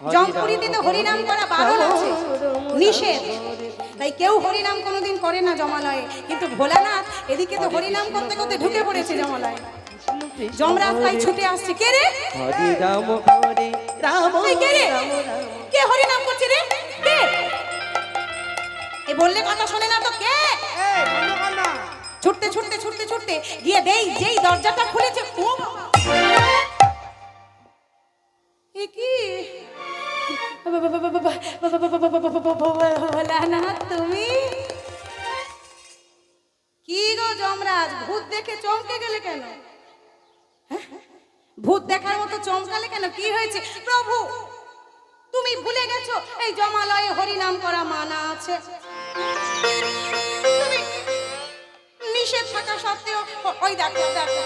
জমপুরিতে তো হরিনাম করা বারণ আছে, নিষেধ। তাই কেউ হরিনাম কোনোদিন করে না জমালয়ে, কিন্তু ভোলানাথ এদিকে তো হরিনাম করতে করতে ঢুকে পড়েছে জমালয়ে। যমরাজ তাই ছুটে আসছে। কে রে? হরি রাম হরে রাম, কে রে? কে হরিনাম করছে রে? কে? এ বললে কথা শোনে না তো? কে? ছুটতে ছুটতে ছুটতে ছুটতে গিয়ে যেই দরজাটা খুলেছে, ও বাবা! এ কি? ভোলানাথ তুমি? কি গো যমরাজ, ভূত দেখে চমকে গেলে কেন? ভূত দেখার মতো চমকালে কেন? কি হয়েছে? প্রভু, তুমি ভুলে গেছো এই জমালয়ে হরিনাম করা মানা আছে। তুমি নিষেধ থাকা সত্ত্বেও ওই দেখো দেখো,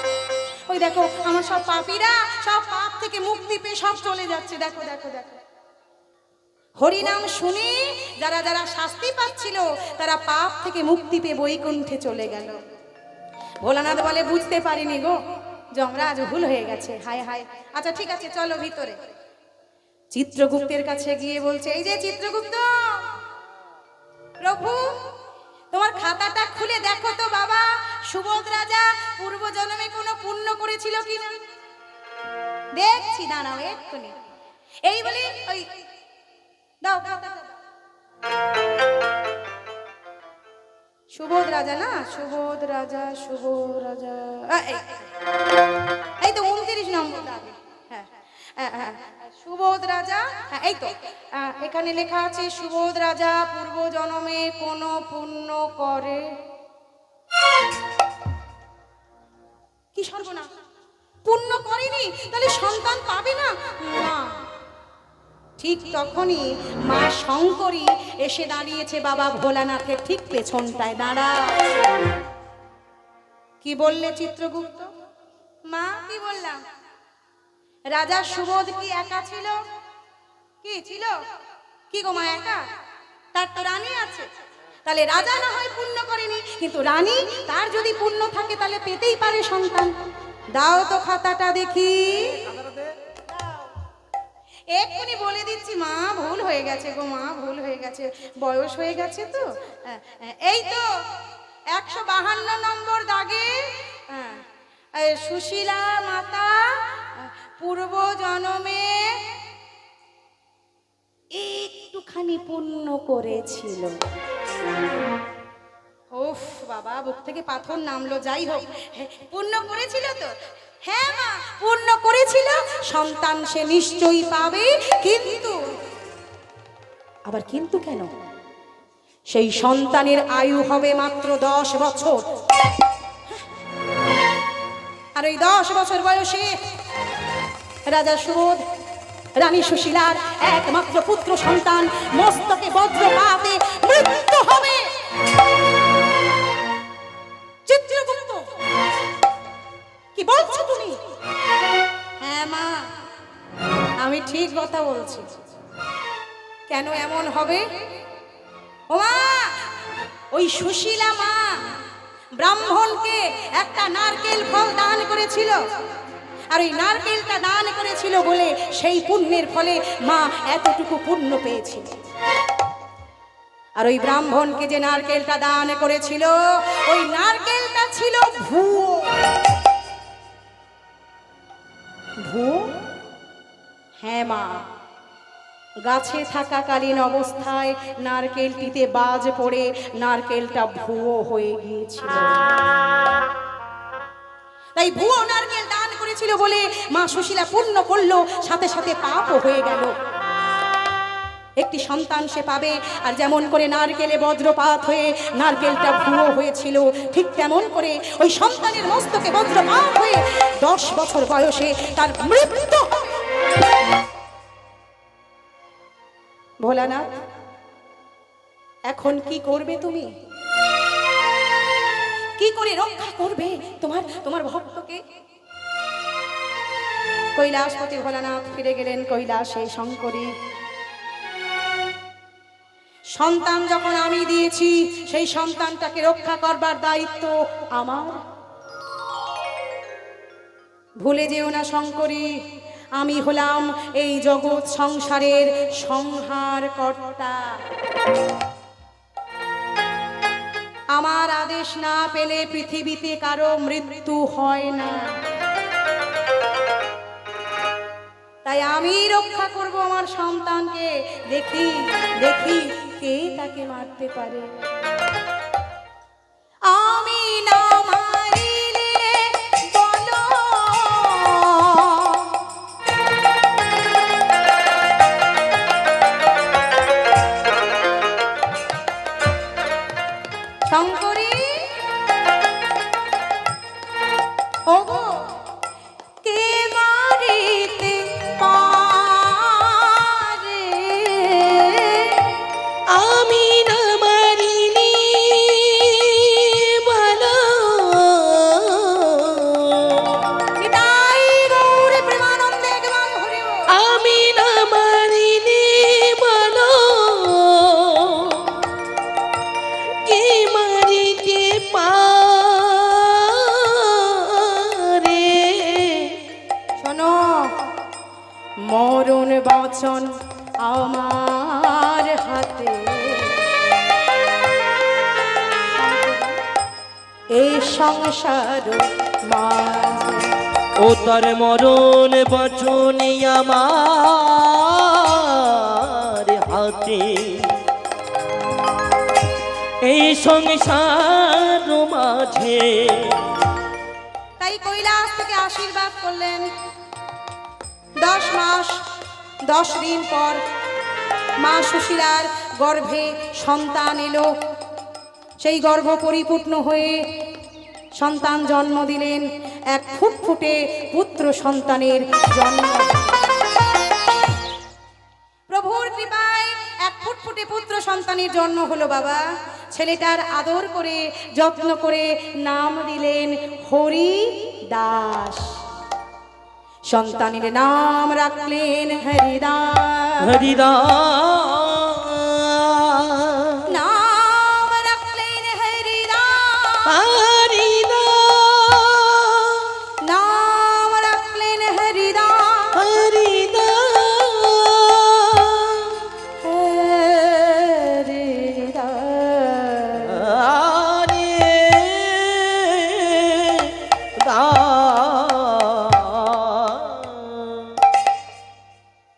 ওই দেখো আমার সব পাপীরা সব পাপ থেকে মুক্তি পেয়ে সব চলে যাচ্ছে। দেখো দেখো দেখো, হরিনাম শুনে যারা যারা শাস্তি পাচ্ছিল তারা পাপ থেকে মুক্তি পেয়ে বৈকুণ্ঠে চলে গেল। ভোলানাথ বলে, বুঝতে পারিনি গো যমরাজ, ভুল হয়ে গেছে। হায় হায়। আচ্ছা ঠিক আছে, চলো ভিতরে। চিত্রগুপ্তের কাছে গিয়ে বলছে, এই যে চিত্রগুপ্ত, প্রভু তোমার খাতাটা খুলে দেখো তো বাবা, সুবোধ রাজা পূর্ব জন্মে কোনো পুণ্য করেছিল কিনা। দেখছি, দাঁড়াও এক্ষুনি। এই বলে ওই দাও খাতাটা। সুবোধ রাজা না, সুবোধ রাজা, সুবোধ রাজা, এই তো 29 নম্বর দাগে। হ্যাঁ হ্যাঁ, সুবোধ রাজা, হ্যাঁ এই তো। এখানে লেখা আছে, সুবোধ রাজা পূর্ব জন্মে কোনো পুণ্য করে। কি সর্বনাশ, পুণ্য করেনি, তাহলে সন্তান পাবে না? না। ঠিক তখনই মা শঙ্করী এসে দাঁড়িয়েছে বাবা ভোলানাথের ঠিক পেছনটায় দাঁড়া। কি বললে চিত্রগুপ্ত? মা কি বললাম? রাজা সুবোধ কি একা ছিল? কি ছিল? কি গো মা একা? তার তো রানী আছে। তাহলে রাজা না হয় পুণ্য করেনি, কিন্তু রানী, তার যদি পুণ্য থাকে তাহলে পেতেই পারে সন্তান। দাও তো খাতাটা দেখি। এক্ষুনি বলে দিচ্ছি মা, ভুল হয়ে গেছে গো মা, ভুল হয়ে গেছে, বয়স হয়ে গেছে তো। এই তো 152 নম্বর দাগে, সুশীলা মাতা পূর্ব জন্মে একটুখানি পুণ্য করেছিল। ওফ বাবা, বুক থেকে পাথর নামলো। যাই হোক, পুণ্য করেছিল তো? হ্যাঁ মা, পূর্ণ করেছিল, সন্তান সে নিশ্চয়ই পাবে। কিন্তু আবার কিন্তু কেন? সেই সন্তানের আয়ু হবে মাত্র 10 বছর। আর ওই 10 বছর বয়সে রাজা সুবোধ রানী সুশীলার একমাত্র পুত্র সন্তান মস্তকে বজ্রপাতে মৃত্যু হবে। চিত্রগুপ্ত, কি বলছো তুমি? হ্যাঁ মা, আমি ঠিক কথা বলছি। কেন এমন হবে? ও মা, ওই সুশীলা মা ব্রাহ্মণকে একটা নারকেল ফল দান করেছিল, আর ওই নারকেলটা দান করেছিল বলে সেই পুণ্যের ফলে মা এতটুকু পুণ্য পেয়েছিল। আর ওই ব্রাহ্মণকে যে নারকেলটা দান করেছিল, ওই নারকেলটা ছিল ভুয়ো। ভুয়ো? হ্যাঁ মা, গাছে থাকাকালীন অবস্থায় নারকেলটিতে বাজ পড়ে নারকেলটা ভুয়ো হয়ে গিয়েছিল। তাই ভুয়ো নারকেল দান করেছিল বলে মা সুশীলা পুণ্য করলো, সাথে সাথে পাপও হয়ে গেল। একটি সন্তান সে পাবে, আর যেমন করে নারকেলে বজ্রপাত হয়ে নারকেলটা ভুয়ো হয়েছিল, ঠিক তেমন করে ওই সন্তানের মস্তকে বজ্রপাত হয়ে 10 বছর বয়সে তার মৃত্যু। ভোলানাথ, এখন কি করবে তুমি? কি করে রক্ষা করবে তোমার ভক্তকে? কৈলাসপতি ভোলানাথ ফিরে গেলেন কৈলাসে। শঙ্করী, সন্তান যখন আমি দিয়েছি, সেই সন্তানটাকে রক্ষা করবার দায়িত্ব আমার। ভুলে যেও না শঙ্করী, আমি হলাম এই জগৎ সংসারের সংহার কর্তা। আমার আদেশ না পেলে পৃথিবীতে কারো মৃত্যু হয় না, তাই আমি রক্ষা করব আমার সন্তানকে। দেখি দেখি কে তাকে মারতে পারে। আমি না মারিলে বলো, শঙ্করী ওগো কে মারিতে পারে? আমি না মারিনি বলো, নিতাই গৌর প্রেমানন্দে একবার হরি বল। আমি না মারিনি বলো, কে মারিতে পারে? শোনো, মরণ বচন আমার হাতে, এই সংসার মাঝে ও তার মরণ বচনে আমার হাতে, এই সংসার মাঝে। তাই কৈলাস থেকে আশীর্বাদ করলেন। 10 মাস 10 দিন পর মা সুশীলার গর্ভে সন্তান এলো। সেই গর্ভ পরিপূর্ণ হয়ে সন্তান জন্ম দিলেন। এক ফুটফুটে পুত্র সন্তানের জন্ম। প্রভুর কৃপায় এক ফুটফুটে পুত্র সন্তানের জন্ম হলো বাবা। ছেলেটার আদর করে যত্ন করে নাম দিলেন হরি দাস। সন্তানের নাম রাখলেন হরিদাস। হরিদাস নাম রাখলেন হরিদাস। হরিদাস নাম রাখলেন হরিদাস। হরিদাস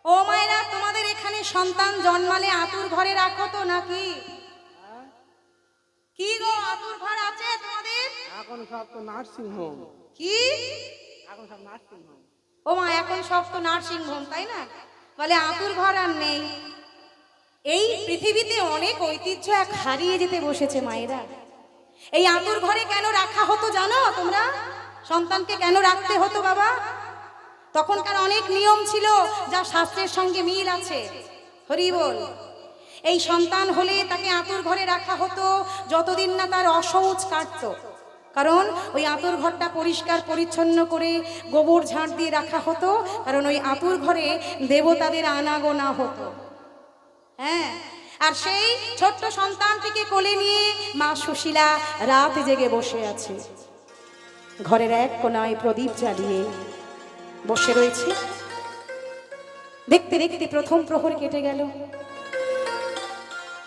ও মায়েরা, তোমাদের এখানে সন্তান জন্মালে আতুর ঘরে রাখো তো নাকি? কি গো, আতুর ঘর আছে তোমাদের? এখন সব তো নার্সিং হোম। কি? এখন সব নার্সিং হোম। ও মা, এখন সব তো নার্সিং হোম, তাই না? বলে আতুর ঘর আর নেই। এই পৃথিবীতে অনেক ঐতিহ্য এক হারিয়ে যেতে বসেছে মায়েরা। এই আতুর ঘরে কেন রাখা হতো জানো তোমরা? সন্তানকে কেন রাখতে হতো বাবা? তখনকার অনেক নিয়ম ছিল যা শাস্ত্রের সঙ্গে মিল আছে। হরি বল। এই সন্তান হলে তাকে আতুর ঘরে রাখা হতো যতদিন না তার অশৌচ কাটতো। কারণ ওই আতুর ঘরটা পরিষ্কার পরিচ্ছন্ন করে গোবর ঝাঁট দিয়ে রাখা হতো। কারণ ওই আতুর ঘরে দেবতাদের আনাগোনা হতো। হ্যাঁ, আর সেই ছোট্ট সন্তানটিকে কোলে নিয়ে মা সুশীলা রাত জেগে বসে আছে। ঘরের এক কোনায় প্রদীপ জ্বালিয়ে বসে রয়েছে। দেখতে দেখতে প্রথম প্রহর কেটে গেল,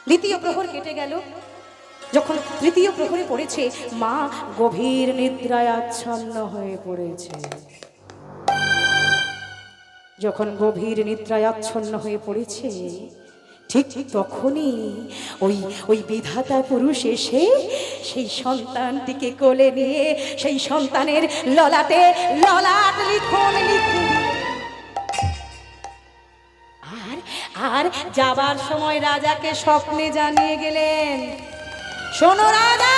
দ্বিতীয় প্রহর কেটে গেল। যখন তৃতীয় প্রহরে পড়েছে, মা গভীর নিদ্রায় আচ্ছন্ন হয়ে পড়েছে। যখন গভীর নিদ্রায় আচ্ছন্ন হয়ে পড়েছে, ঠিক তখনই ওই বিধাতা পুরুষ এসে সেই সন্তানটিকে কোলে নিয়ে সেই সন্তানের ললাটে ললাট লিখন লিখে আর যাবার সময় রাজাকে স্বপ্নে জানিয়ে গেলেন, শোনো রাজা,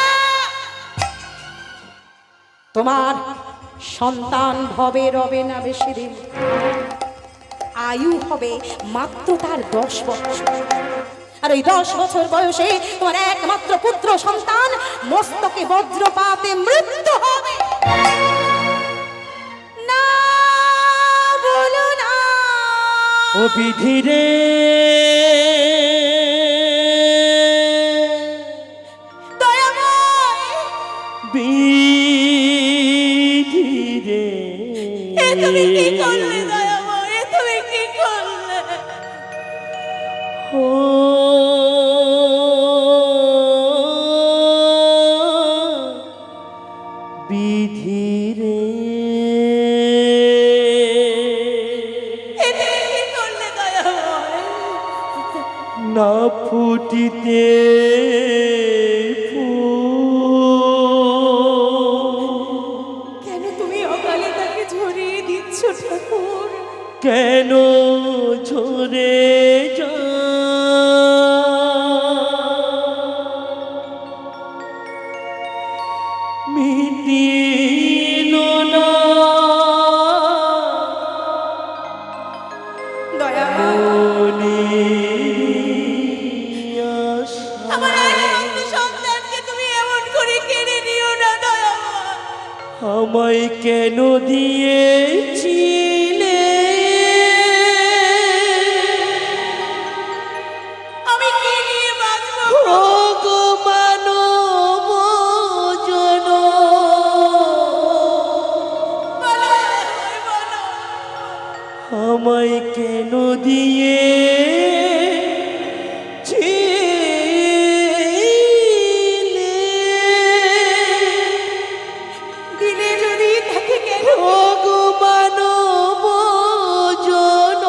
তোমার সন্তান ভবে রবে না বেশি দিন, আয়ু হবে মাত্র তার 10 বছর। আর ওই 10 বছর বয়সে তোমার একমাত্র পুত্র সন্তান মস্তকে বজ্রপাতে মৃত্যু হবে। না বলো না ও বিধিরে, দয়াময়, বিধিরে, এ তুমি কি করলে দয়াময়? ও বিধি রে এতে কি করলে দয়াময়? না ফুটিতে কেন তুমি অকালে তাকে ঝরিয়ে দিচ্ছ ঠাকুর? কেন ঝরে যা মিটিল না দয়াময়, মনের আশা। আমার একমাত্র সন্তানকে তুমি এমন করে কেড়ে নিও না দয়াময়। আমায় কেন দিয়েছিলে আমি কি নিয়ে বাঁচবো? ও গো মানব জন বলো দয়াময়, বলো। আমায় কেন দিয়ে দিলে যদি তাকে কেন ও গো মানব জন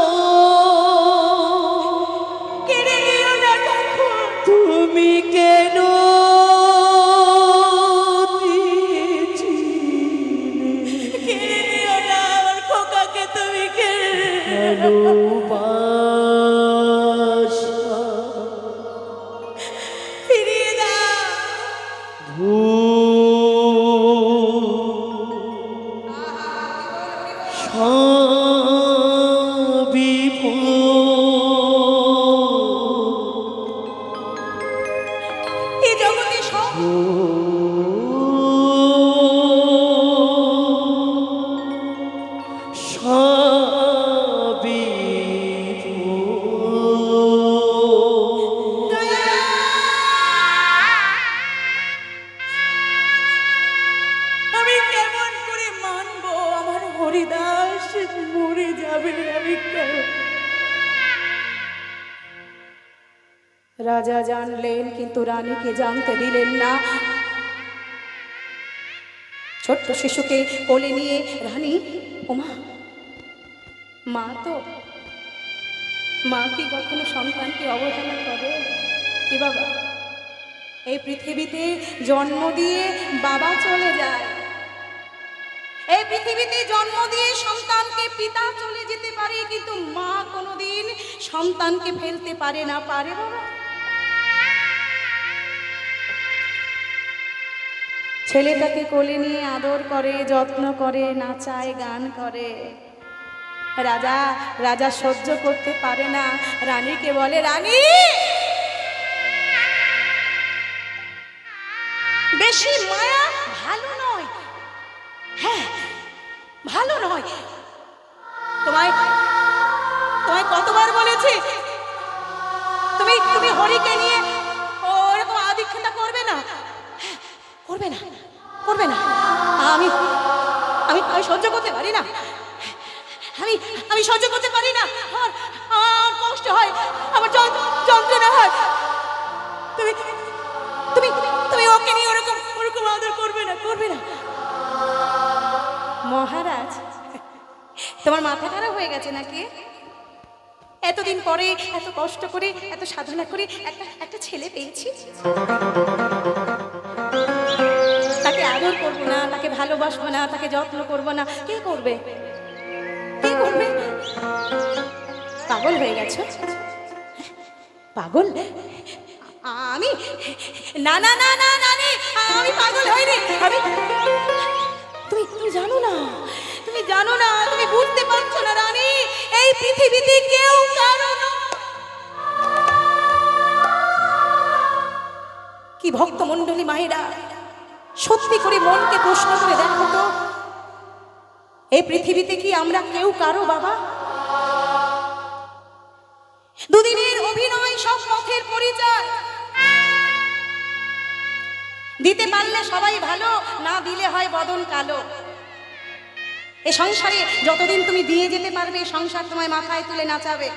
কেড়ে নিও না ঠাকুর? তুমি কেন দিয়েছিলে কেড়ে নিও না আমার খোকাকে, তুমি কেড়ে নিও না। ভালোবাসা ফিরিয়ে দাও। এই জগতে সব আমি কেমন করে মানবো আমার হরিদাস মরে যাবে? আমি কেমন? রাজা জানলেন কিন্তু রানীকে জানতে দিলেন না। ছোট্ট শিশুকে কোলে নিয়ে রানী, ওমা, মা তো, মা কি কখনো সন্তানকে অবহেলা করে? কি বাবা, এই পৃথিবীতে জন্ম দিয়ে বাবা চলে যায়, এই পৃথিবীতে জন্ম দিয়ে সন্তানকে পিতা চলে যেতে পারে, কিন্তু মা কোনোদিন সন্তানকে ফেলতে পারে না। পারে বাবা? ছেলেটাকে কোলে নিয়ে আদর করে, যত্ন করে, নাচায়, গান করে। রাজা রাজা সহ্য করতে পারে না, রানীকে বলে, রানী বেশি মায়া ভালো নয়। হ্যাঁ, ভালো নয়। তোমায় তোমায় কতবার বলেছি তুমি তুমি হরিকে নিয়ে ওরকম আদিক্ষেতা করবে না, করবে না, করবে না। আমি আমি আমি সহ্য করতে পারি না, আমি আমি সহ্য করতে পারি না। আমার আমার কষ্ট হয়, আমার যন্ত্রণা হয়। তুমি তুমি তুমি ওকে নিয়ে ওরকম ওরকম আদর করবে না, করবে না। মহারাজ, তোমার মাথা খারাপ হয়ে গেছে নাকি? এতদিন পরে এত কষ্ট করে এত সাধনা করে একটা ছেলে পেয়েছি, তাকে আদর করবো না, তাকে ভালোবাসবো না, তাকে যত্ন করবো না, কে করবে? কে করবে? পাগল হয়ে গেছো? পাগল? আমি? না না না না নানি, আমি পাগল হইনি। আমি তুমি তুমি জানো না, তুমি জানো না, তুমি বুঝতে পারছো না রানী, এই পৃথিবীতে কেউ কারো না। কি ভক্ত মণ্ডলী মায়েরা, সত্যি করে মনকে প্রশ্ন করে দেখো তো, এই পৃথিবীতে কি আমরা কেউ কারো বাবা? দুদিনের অভিনয় সব পথের পরিচয়, দিতে পারলে সবাই ভালো, না দিলে হয় বদন কালো। এ সংসারে যতদিন তুমি দিয়ে যেতে পারবে, সংসার তোমায় মাথায় তুলে নাচাবে।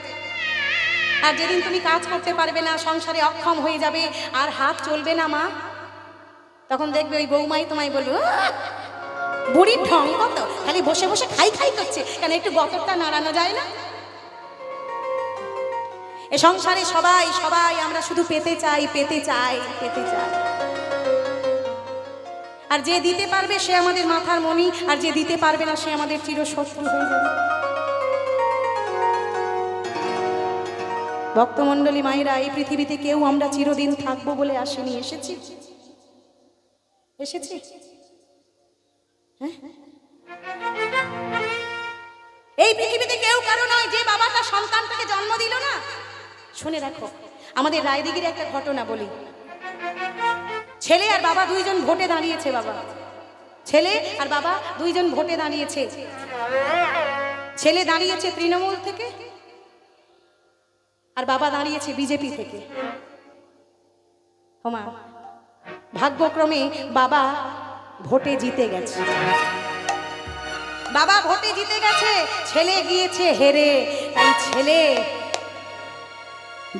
আর যেদিন তুমি কাজ করতে পারবে না, সংসারে অক্ষম হয়ে যাবে, আর হাত চলবে না মা, তখন দেখবে ওই বৌমাই তোমায় বলবে, "আহ, বুড়ির ঢং কত, খালি বসে বসে খাই খাই করছে, কেন একটু গতরটা নাড়ানো যায় না?" এ সংসারে সবাই সবাই আমরা শুধু পেতে চাই, পেতে চাই, পেতে চাই। আর যে দিতে পারবে সে আমাদের মাথার মণি, আর যে দিতে পারবে না সে আমাদের চিরশত্রু হয়ে যাবে। ভক্তমণ্ডলী মায়েরা, এই পৃথিবীতে কেউ আমরা চিরদিন থাকবো বলে আসেনি, এসেছি, এসেছি, হ্যাঁ? এই পৃথিবীতে কেউ কারো নয় যে বাবাটা সন্তানটাকে জন্ম দিল না। শুনে রাখো, আমাদের রায়দিগির একটা ঘটনা বলি। ছেলে আর বাবা দুইজন ভোটে দাঁড়িয়েছে, বাবা ছেলে আর বাবা দুইজন ভোটে দাঁড়িয়েছে। ছেলে দাঁড়িয়েছে তৃণমূল থেকে আর বাবা দাঁড়িয়েছে বিজেপি থেকে। ওমা, ভাগ্যক্রমে বাবা ভোটে জিতে গেছে, বাবা ভোটে জিতে গেছে, ছেলে গিয়েছে হেরে। তাই ছেলে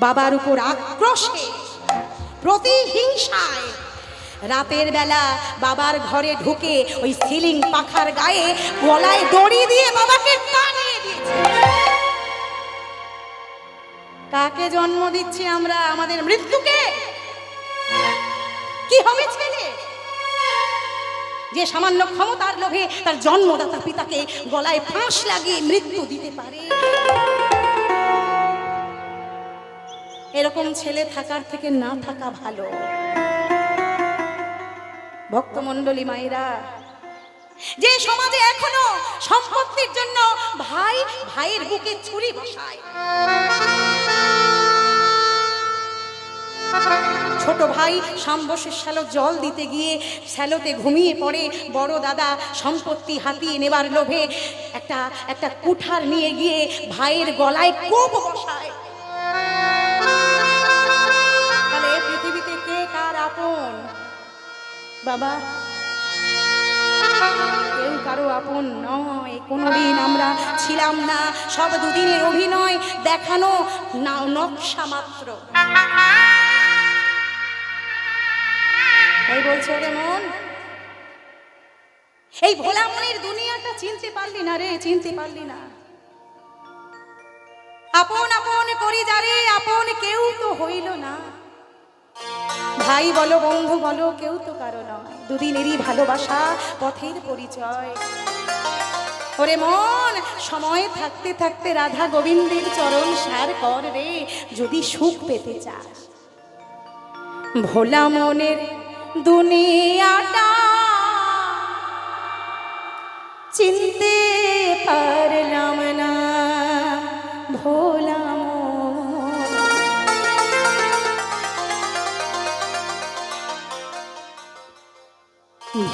বাবার উপর আক্রোশে, প্রতিহিংসায় রাতের বেলা বাবার ঘরে ঢুকে ওই সিলিং পাখার গায়ে গলায় দড়ি দিয়ে বাবাকে টানিয়ে দিয়েছে। কাকে জন্ম দিচ্ছি আমরা? আমাদের মৃত্যুকে। কি হবে ছেলে যে সামান্য ক্ষমতার লোভে তার জন্মদাতা পিতাকে গলায় ফাঁস লাগিয়ে মৃত্যু দিতে পারে? এরকম ছেলে থাকার থেকে না থাকা ভালো। ভক্তমণ্ডলী মায়েরা, যে সমাজে এখনো সম্পত্তির জন্য ভাই ভাইয়ের বুকে ছুরি বসায়, ছোট ভাই সাম্বশের শ্যালো জল দিতে গিয়ে শ্যালোতে ঘুমিয়ে পড়ে, বড় দাদা সম্পত্তি হাতিয়ে নেবার লোভে একটা কুঠার নিয়ে গিয়ে ভাইয়ের গলায় কোপ বসায়। তাহলে পৃথিবীতে কে কার আপন? বাবা, কেউ কারো আপন নয়, কোনোদিন আমরা ছিলাম না। সব দুদিনের অভিনয়, দেখানো না নকশা মাত্র। তাই বলছে, ওরে মন, এই ভোলা মনের দুনিয়াটা চিনতে পারলি না রে, চিনতে পারলি না। আপন আপন করি যারে, আপন কেউ তো হইল না। ভাই বলো বন্ধু বলো, কেউ তো কারো নয়, দুদিনেরই ভালোবাসা, পথের পরিচয়। ওরে মন, সময় থাকতে থাকতে রাধা গোবিন্দের চরণ সার কর রে, যদি সুখ পেতে চাস। ভোলা মনের দুনিয়াটা চিনতে পারলাম না, ভোলা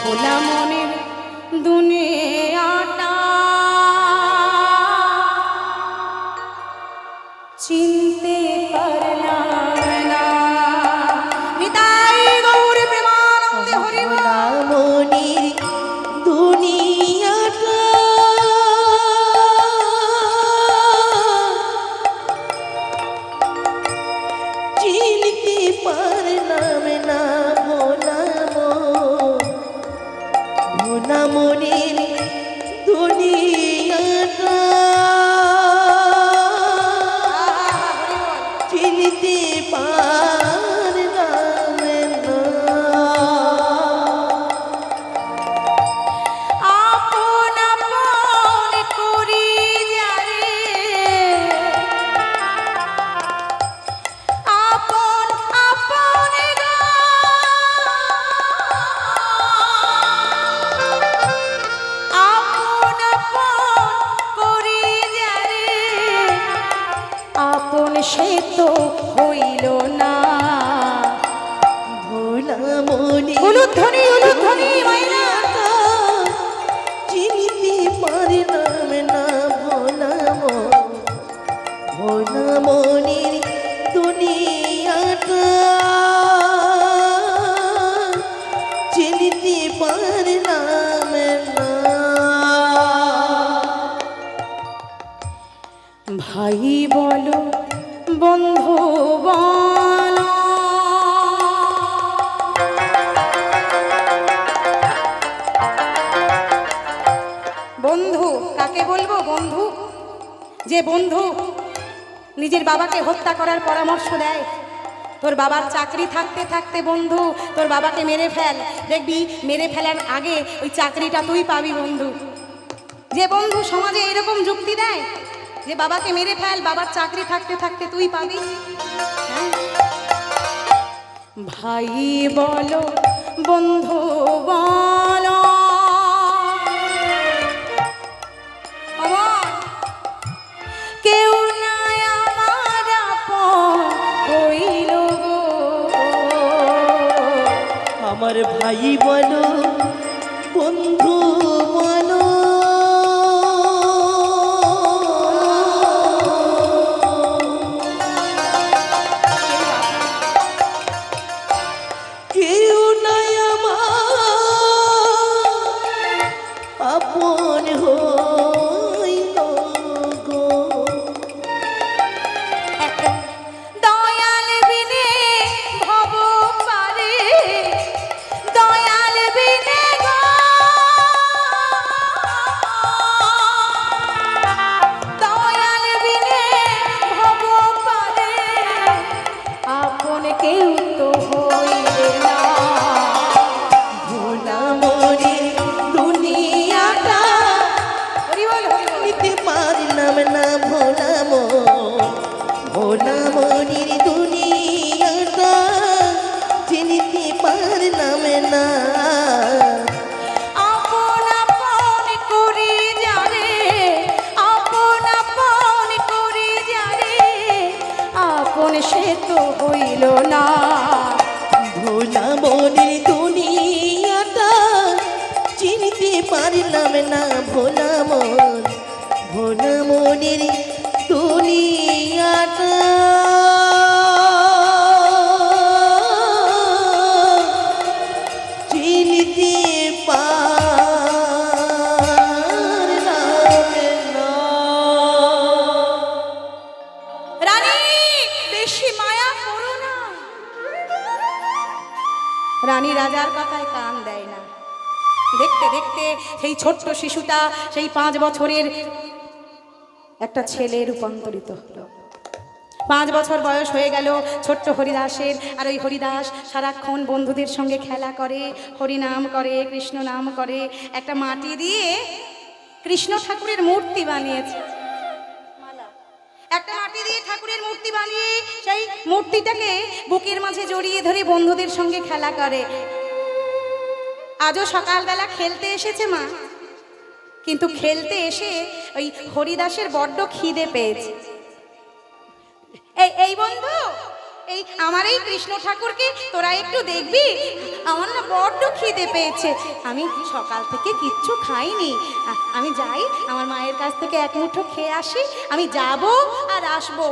ভোলা মনের দুনিয়াটা চিনতে পারলাম না। নিতাই গৌর প্রেমানন্দে হরি বল। ভোলা মনের দুনিয়াটা চিনতে পারলাম না, ভোলা মনের দুনিয়াটা চিনতে পারলাম না। আপন আপন করি যারে, আপন আপন গো, আপন আপন করি যারে, আপন সে তো হইল না। ভোলা মনের উলুধ্বনি উলুধ্বনি মাইনা, চিনতে পারলাম না, ভোলা মনের দুনিয়াটা চিনতে পারলাম না। ভাই বলো বন্ধু বল বন্ধু কাকে বলবো বন্ধু? যে বন্ধু নিজের বাবাকে হত্যা করার পরামর্শ দেয়। তোর বাবার চাকরি থাকতে থাকতে বন্ধু তোর বাবাকে মেরে ফেল, দেখবি মেরে ফেলার আগে ওই চাকরিটা তুই পাবি বন্ধু। যে বন্ধু সমাজে এরকম যুক্তি দেয় যে বাবাকে মেরে ফেল, বাবার চাকরি থাকতে থাকতে তুই পাবি। হ্যাঁ? ভাই বলো বন্ধু বলো আমার কেউ নাই আমার আপন হইল গো। আমার ভাই বলো বন্ধু বলো কেউ নাই আমার আপন হইল গো। দয়াল বিনে ভব পারে, দয়াল বিনে গো, দয়াল বিনে ভব পারে, আপন কেউ তো হইবে না। ভোলা মরে দুনিয়াটা হরি বল হরি বল। নিতে পারলাম না ভোলা ভোলা মরির দুনিয়াটা চিনিতে পারলাম না। আপন আপন করি যারে, আপন আপন করি যারে, আপন সে তো হইল না। ভোলা মরির দুনিয়াটা চিনিতে পারলাম না ভোলা মরির দুনিয়াটা চিনিতে পারলাম না। রানী বেশি মায়া করো না। রানী রাজার কথায় কান দেয় না। দেখতে দেখতে সেই ছোট্ট শিশুটা সেই 5 বছরের একটা ছেলে রূপান্তরিত হলো। 5 বছর বয়স হয়ে গেল ছোট্ট হরিদাসের। আর ওই হরিদাস সারাক্ষণ বন্ধুদের সঙ্গে খেলা করে, হরিনাম করে, কৃষ্ণ নাম করে। একটা মাটি দিয়ে কৃষ্ণ ঠাকুরের মূর্তি বানিয়েছে। একটা মাটি দিয়ে ঠাকুরের মূর্তি বানিয়ে সেই মূর্তিটাকে বুকের মাঝে জড়িয়ে ধরে বন্ধুদের সঙ্গে খেলা করে। আজও সকালবেলা খেলতে এসেছে মা, কিন্তু খেলতে এসে ওই হরিদাসের বড্ড খিদে পেয়েছে। এই বন্ধু, এই আমার এই কৃষ্ণ ঠাকুরকে তোরা একটু দেখবি, আমার না বড্ড খিদে পেয়েছে। আমি সকাল থেকে কিচ্ছু খাইনি, আমি যাই আমার মায়ের কাছ থেকে এক মুঠো খেয়ে আসি, আমি যাব আর আসবো।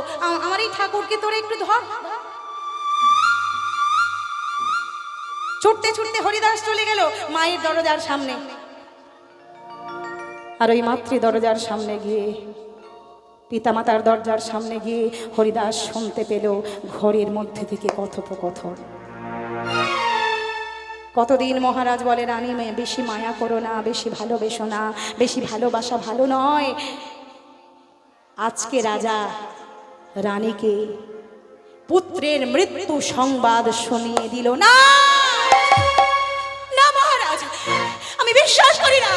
আমার এই ঠাকুরকে তোরা একটু ধর। ছুটতে ছুটতে হরিদাস চলে গেল মায়ের দরজার সামনে। আর ওই মাতৃ দরজার সামনে গিয়ে, পিতামাতার দরজার সামনে গিয়ে হরিদাস শুনতে পেল ঘরের মধ্যে থেকে কথোপকথন। কতদিন মহারাজ বলে রানী মেয়ে বেশি মায়া করো না, বেশি ভালোবেসো না, বেশি ভালোবাসা ভালো নয়। আজকে রাজা রানীকে পুত্রের মৃত্যু সংবাদ শুনিয়ে দিল। না না মহারাজ, আমি বিশ্বাস করি না।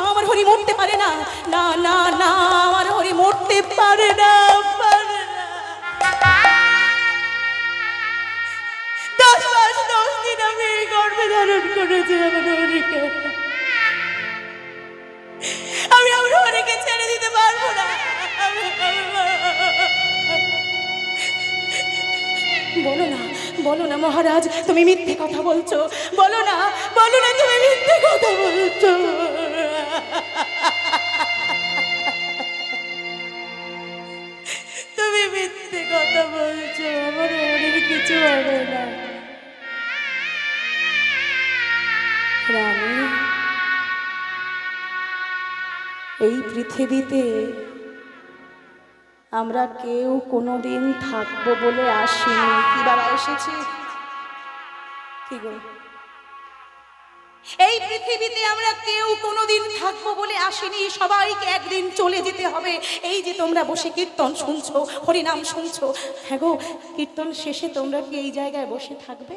আমার হরি মরতে পারে না। না না না, আমার হরি মরতে পারে না, পারে না। 10 মাস 10 দিন আমি এই গর্ভে ধারণ করেছি আমার হরিকে। আমি আমার হরিকে ছেড়ে দিতে পারবো না। বলো না, বলো না মহারাজ, তুমি মিথ্যে কথা বলছো। বলো না, বলো না, তুমি মিথ্যে কথা বলছো। তুমি মিথ্যে কথা বলছো, আমার হরির কিছু হবে না। রানী, এই পৃথিবীতে আমরা কেউ কোনোদিন থাকবো বলে আসিনি। কি বাবা এসেছি? কি গো, এই পৃথিবীতে আমরা কেউ কোনোদিন থাকবো বলে আসিনি, সবাইকে একদিন চলে যেতে হবে। এই যে তোমরা বসে কীর্তন শুনছো, হরিনাম শুনছো, হ্যাঁ গো, কীর্তন শেষে তোমরা কি এই জায়গায় বসে থাকবে?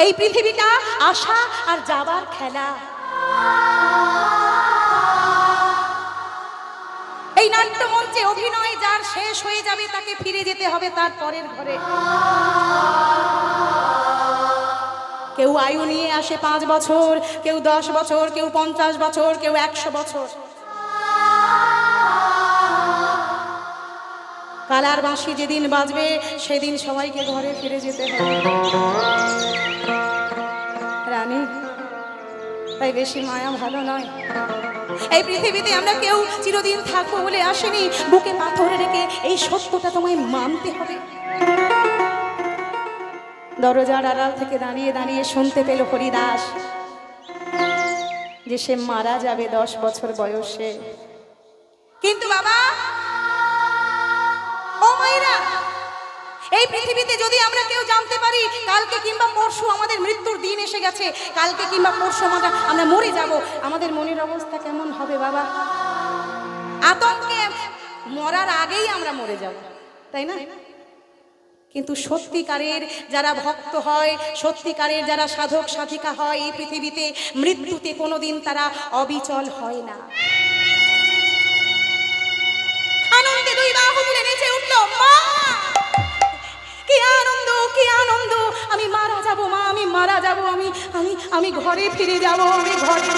এই পৃথিবীটা আসা আর যাবার খেলা। এই নাট্যমঞ্চে অভিনয় যার শেষ হয়ে যাবে তাকে ফিরে যেতে হবে তার পরের ঘরে। কেউ আয়ু নিয়ে আসে 5 বছর, কেউ 10 বছর, কেউ 50 বছর, কেউ 100 বছর। কালার বাঁশি যেদিন বাজবে সেদিন সবাইকে ঘরে ফিরে যেতে হবে। রানী, তাই বেশি মায়া ভালো নয়। এই পৃথিবীতে আমরা কেউ চিরদিন থাকবো বলে আসেনি। বুকে পাথর রেখে এই সত্যটা তোমায় মানতে হবে। দরজার আড়াল থেকে দাঁড়িয়ে দাঁড়িয়ে শুনতে পেল হরিদাস যে সে মারা যাবে 10 বছর বয়সে। কিন্তু বাবা, ও মায়েরা, এই পৃথিবীতে যদি আমরা কেউ জানতে পারি কালকে কিংবা পরশু আমাদের মৃত্যুর দিন এসে গেছে, কালকে কিংবা পরশু আমরা মরে যাব, আমাদের মনের অবস্থা কেমন হবে বাবা? আতঙ্কে মরার আগেই আমরা মরে যাব, তাই না? কিন্তু সত্যিকারের যারা ভক্ত হয়, সত্যিকারের যারা সাধক সাধিকা হয়, এই পৃথিবীতে মৃত্যুতে কোনোদিন তারা অবিচল হয় না। আনন্দে দুই বাহু তুলে নেচে উঠল, মা কি আনন্দ, কি আনন্দ! আমি মারা যাব মা, আমি মারা যাব, আমি আমি আমি ঘরে ফিরে যাব, আমি ঘরে।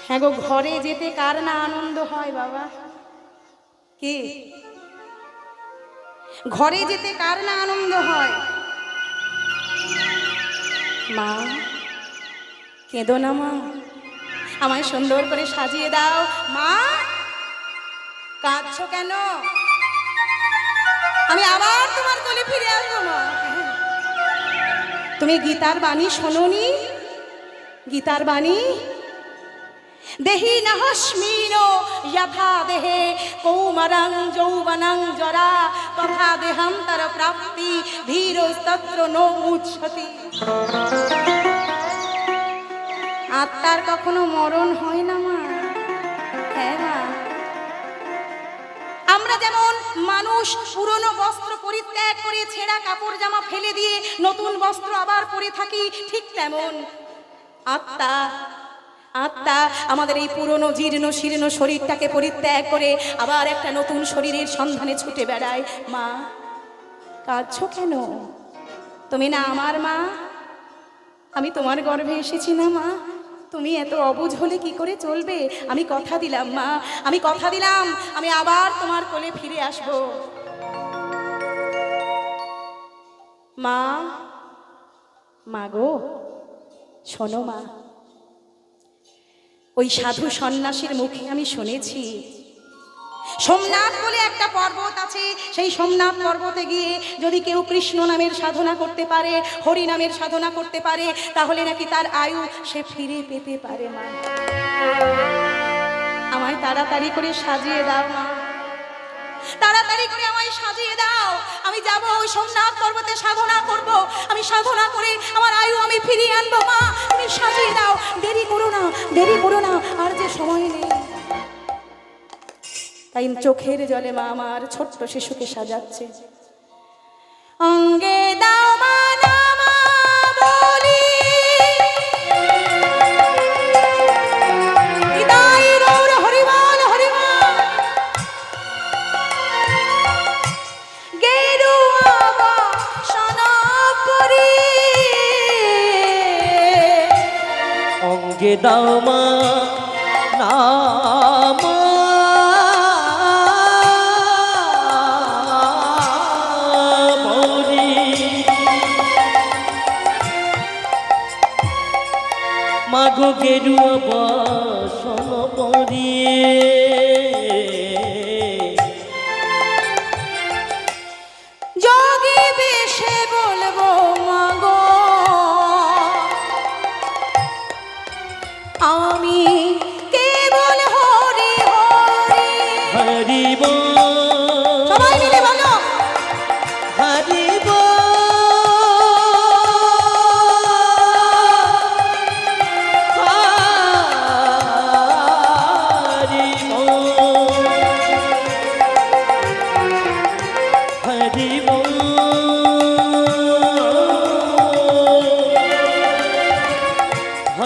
হ্যাঁ গো, ঘরে যেতে কার না আনন্দ হয় বাবা? কি ঘরে যেতে কার না আনন্দ হয়? মা কেঁদো না মা, আমায় সুন্দর করে সাজিয়ে দাও। মা কাঁদছো কেন? আমি আবার তোমার কোলে ফিরে আসবো মা। তুমি গীতার বাণী শোনোনি? গীতার বাণী, দেহি নহস্মিন যথা দেহে কৌমারং যৌবনং জরা তথা দেহান্তর প্রাপ্তি ধীরস্তত্র ন মুচ্ছতি। আত্মার কখনো মরণ হয় না মা। হ্যাঁ মা, আমরা যেমন মানুষ পুরনো বস্ত্র পরিত্যাগ করে ছেঁড়া কাপড় জামা ফেলে দিয়ে নতুন বস্ত্র আবার পরে থাকি, ঠিক তেমন আত্মা আত্মা আমাদের এই পুরনো জীর্ণ শীর্ণ শরীরটাকে পরিত্যাগ করে আবার একটা নতুন শরীরের সন্ধানে ছুটে বেড়ায়। মা কাঁদছো কেন? তুমি না আমার মা? আমি তোমার গর্ভে এসেছি না মা? তুমি এত অবুঝ হলে কি করে চলবে? আমি কথা দিলাম মা, আমি কথা দিলাম, আমি আবার তোমার কোলে ফিরে আসব। মা, মা গো শোনো মা, ওই সাধু সন্ন্যাসীর মুখে আমি শুনেছি সোমনাথ বলে একটা পর্বত আছে, সেই সোমনাথ পর্বতে গিয়ে যদি কেউ কৃষ্ণ নামের সাধনা করতে পারে, হরি নামের সাধনা করতে পারে, তাহলে নাকি তার আয়ু সে ফিরে পেতে পারে। মা আমায় তাড়াতাড়ি করে সাজিয়ে দাও মা, তাড়াতাড়ি করে আমায় সাজিয়ে দাও। আমি যাব ওই সোমনাথ পর্বতে সাধনা করব, আমি সাধনা করে আমার আয়ু আমি ফিরিয়ে আনবো। মা তুমি সাজিয়ে দাও, দেরি করো না, দেরি করো না, আর যে সময় নেই। তাই চোখের জলে মা আমার ছোট্ট শিশুকে সাজাচ্ছে। অঙ্গে দাও মা নামা বলি, হৃদয় গৌর হরিবল হরিবল, গেরুয়া বাসন পরি, অঙ্গে দাও মা নাম মাগো গেরুয়া বাসন পরিয়ে, যোগী বেশে বলবো মাগো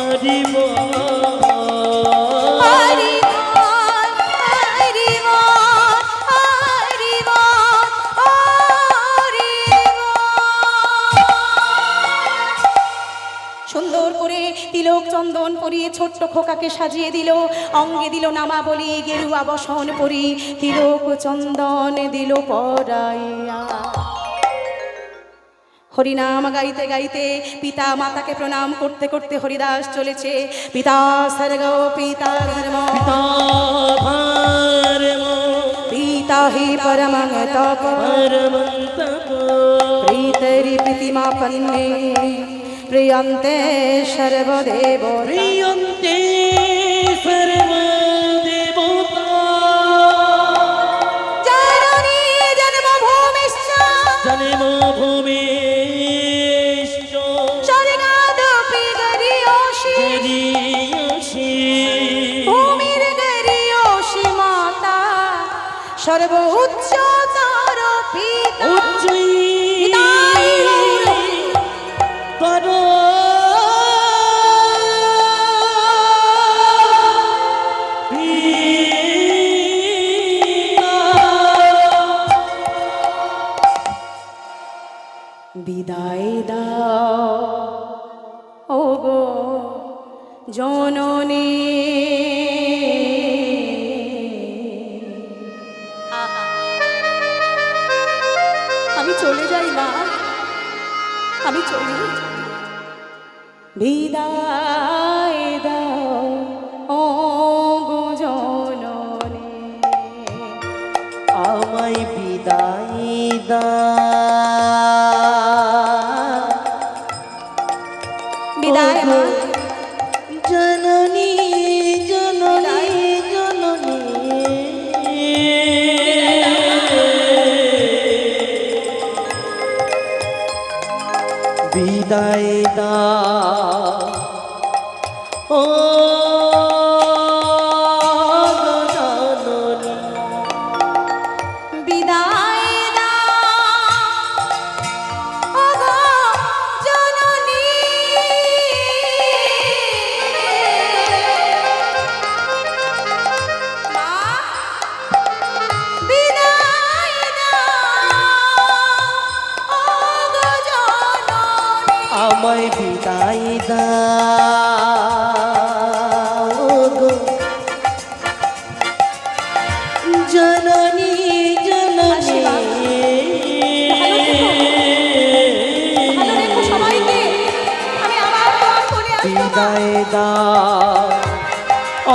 হরি বল হরি বল, হরি বল, হরি বল, হরি বল। সুন্দর করে তিলক চন্দন পরিয়ে ছোট্ট খোকাকে সাজিয়ে দিল, অঙ্গে দিল নামাবলী, গেরুয়া বসন পরি তিলক চন্দন দিল পরাইয়া। হরিনাম গাইতে গাইতে পিতা মাতাকে প্রণাম করতে করতে হরিদাস চলেছে। পিতা স্বর্গ পিতা ধর্ম পিতা ধর্ম পিতা হি পরমং তপ পরমং তপ প্रीतरि प्रीतिमापन्ने प्रियन्ते सर्वदेव প্রিয়ন্তে সর্বদেবতা जननी जन्मभूमिश्च জন্মভূমিশ্চ स्वर्गादपि गरीयसि গরীয়সি भूमिर्गरीयसि माता सर्वोच्चतर पिता উচ্চৈ তর বিদায় দাও ওগো জননী। আমি চলে যাই মা, আমি চলে যাই। বিদায় দাও ওগো জননী। আমায় বিদায় দাও বিদায় মা, জননী জননী জননী বিদায় দাও ও জননী বিদায় দাও ওগো জননী। মা, বিদায় দাও ওগো জননী। আমায় বিদায় দাও গো জননী জননী ভালো রেখো সবাইকে, আমি আবার তোমার কোলে আসবো মা। বিদায় দাও